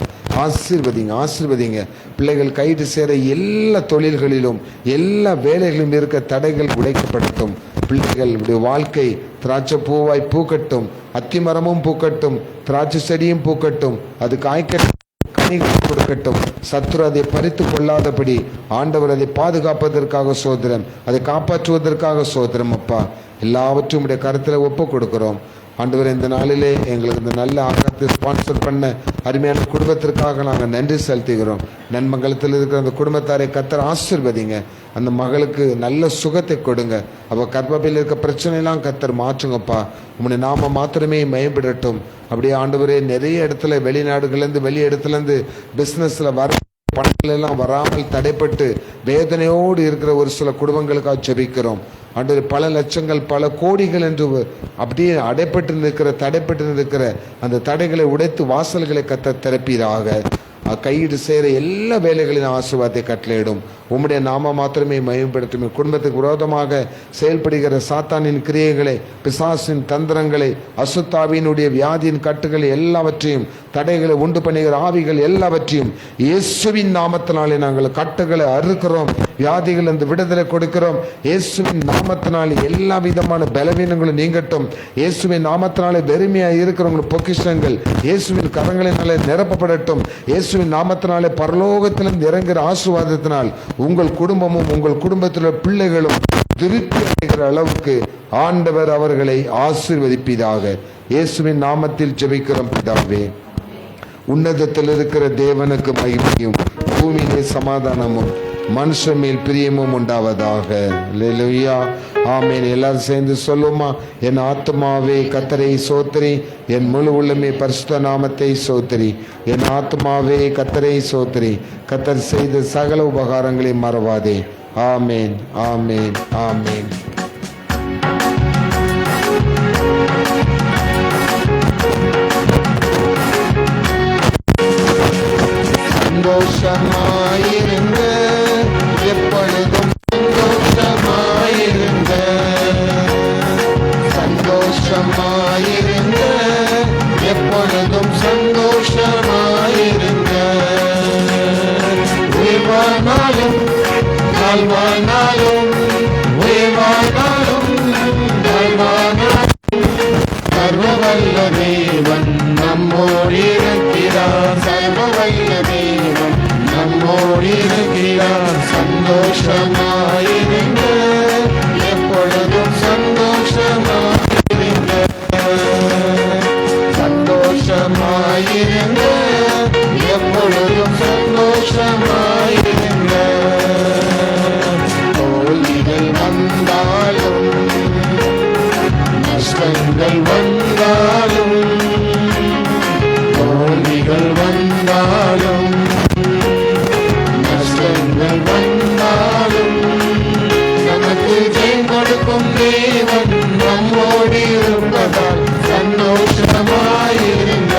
ஆசீர்வதிங்க, ஆசீர்வதிங்க. பிள்ளைகள் கைது சேர எல்லா தொழில்களிலும் எல்லா வேலைகளிலும் இருக்க தடைகள் உடைக்கப்படட்டும். பிள்ளைகளுடைய வாழ்க்கை திராட்சை பூவாய் பூக்கட்டும், அத்திமரமும் பூக்கட்டும், திராட்சை செடியும் பூக்கட்டும், அது காய்க்கட்டும், கனிகள் கொடுக்கட்டும். சத்துரு அதை பறித்து கொள்ளாதபடி ஆண்டவர் அதை பாதுகாப்பதற்காக சோதரம், அதை காப்பாற்றுவதற்காக சோதரம். அப்பா எல்லாவற்றையும் உடைய கருத்துல ஒப்பு கொடுக்கிறோம். ஆண்டவர் இந்த நாளிலே எங்களுக்கு இந்த நல்ல ஆகாரத்தை ஸ்பான்சர் பண்ண அருமையான குடும்பத்திற்காக நாங்கள் நன்றி செலுத்துகிறோம். நன்மங்கலத்தில் இருக்கிற அந்த குடும்பத்தாரை கர்த்தர் ஆசீர்வதிங்க. அந்த மகளுக்கு நல்ல சுகத்தை கொடுங்க. அவள் கர்ப்பப்பையில் இருக்க பிரச்சனையெல்லாம் கர்த்தர் மாற்றுங்கப்பா. உங்களுடைய நாம மாத்திரமே மேம்படட்டும். அப்படியே ஆண்டவரே நிறைய இடத்துல வெளிநாடுகள்லேருந்து வெளி இடத்துலேருந்து பிஸ்னஸில் வர பணங்கள் எல்லாம் வராமல் தடைப்பட்டு வேதனையோடு இருக்கிற ஒரு சில குடும்பங்களுக்காக ஜெபிக்கிறோம். ஆண்டவரே பல லட்சங்கள் பல கோடிகள் என்று அப்படியே அடைப்பட்டு நிற்கிற தடைப்பட்டு நிற்கிற அந்த தடைகளை உடைத்து வாசல்களை கர்த்தர் திறப்பீராக. கையீடு செய்கிற எல்லா வேலைகளின் ஆசீர்வாதத்தை கட்டளையிடும். உம்முடைய நாம மாத்திரமே மயம்படுத்தும். குடும்பத்துக்கு விரோதமாக செயல்படுகிற சாத்தானின் கிரியைகளை, பிசாசின் தந்திரங்களை, அசுத்தாவினுடைய வியாதியின் கட்டுகளை எல்லாவற்றையும், தடைகளை உண்டு பண்ணுகிற ஆவிகள் எல்லாவற்றையும் இயேசுவின் நாமத்தினாலே நாங்கள் கட்டுகளை அறுக்கிறோம். வியாதிகள் அந்த விடுதலை கொடுக்கிறோம். இயேசுவின் நாமத்தினாலே எல்லா விதமான பலவீனங்களும் நீங்கட்டும். இயேசுவின் நாமத்தினாலே வெறுமையாக இருக்கிறவங்க பொக்கிஷங்கள் இயேசுவின் கரங்களினாலே நிரப்பப்படட்டும். இயேசுவின் நாமத்தினாலே பரலோகத்திலிருந்து இறங்குகிற ஆசீர்வாதத்தினால் உங்கள் குடும்பமும் உங்கள் குடும்பத்தில் உள்ள பிள்ளைகளும் திருப்தி அடைகிற அளவுக்கு ஆண்டவர் அவர்களை ஆசீர்வதிப்பீராக. இயேசுவின் நாமத்தில் ஜெபிக்கிறோம் பிதாவே. உன்னதத்தில் இருக்கிற தேவனுக்கு மகிமையும் பூமியிலே சமாதானமும் மனுஷன் மேல் பிரியமும் உண்டாவதாக. அல்லேலூயா, ஆமென். எல்லாரும் சேர்ந்து சொல்லுமா? என் ஆத்மாவே கர்த்தரை சோத்திரி, என் முழு உள்ளமே பரிசுத்த நாமத்தை சோத்திரி. என் ஆத்மாவே கர்த்தரை சோத்திரி, கர்த்தர் செய்த சகல உபகாரங்களை மறவாதே. ஆமென், ஆமென், ஆமென். சந்தோஷமாயிருங்க, எப்பொழுதும் சந்தோஷமாயிருங்க, சந்தோஷமாயிருங்க, எப்பொழுதும் சந்தோஷமாயிருங்க. உயிர்வானாலும் நாள்வானாலும், உயிர்வானாலும் நாள்வானாலும், சர்வவல்ல தேவன் நம்மோடு இருக்கிறார். சர்வவல்ல தேவன் நம்மோடு இருக்கிறார். சந்தோஷமாயிருங்க, எப்பொழுதும் சந்தோஷமாயிருங்க, சந்தோஷமாயிருங்க, எப்பொழுதும் சந்தோஷமாயிருங்க. தோல்விகள் வந்தாலும் நஷ்டங்கள் வந்தாலும், தோல்விகள் வந்தாலும் நஷ்டங்கள் வந்தாலும், நமக்கு ஜெயம் கொடுக்கும் தேவன் நம்மோடு இருப்பதால் சந்தோஷமாயிருங்க.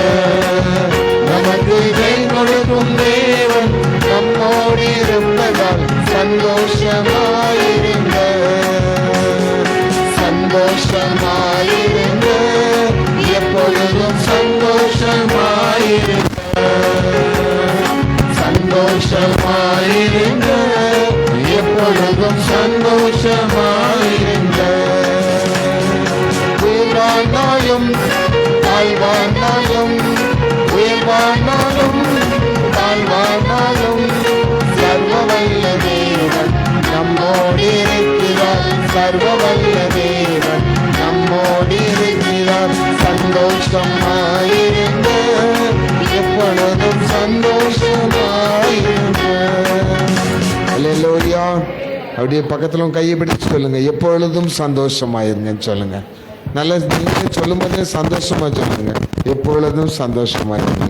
நமக்கு ஜெயம் கொடுக்கும் தேவன் நம்மோடு இருப்பதால் சந்தோஷமாயிருங்க. சந்தோஷமாயிருங்க, எப்பொழுதும் சந்தோஷமாயிருங்க, சந்தோஷமாயிருங்க, எப்பொழுதும் சந்தோஷமாயிருங்க. உயர்வானாலும் தாழ்வானாலும், உயர்வானாலும் தாழ்வானாலும், சர்வவல்ல தேவன் நம்மோடு இருக்கிறார், சர்வவல்ல தேவன் நம்மோடு இருக்கிறார். சந்தோஷமாயிருங்க, எப்பொழுதும் சந்தோஷமாயிருங்க. அல்லேலூயா. அப்படியே பக்கத்துல கையை பிடிச்சு சொல்லுங்க, எப்பொழுதும் சந்தோஷமாயிருங்கன்னு சொல்லுங்க. நல்ல நீங்க சொல்லும் போதே சந்தோஷமா சொல்லுங்க, எப்பொழுதும் சந்தோஷமாயிருங்க.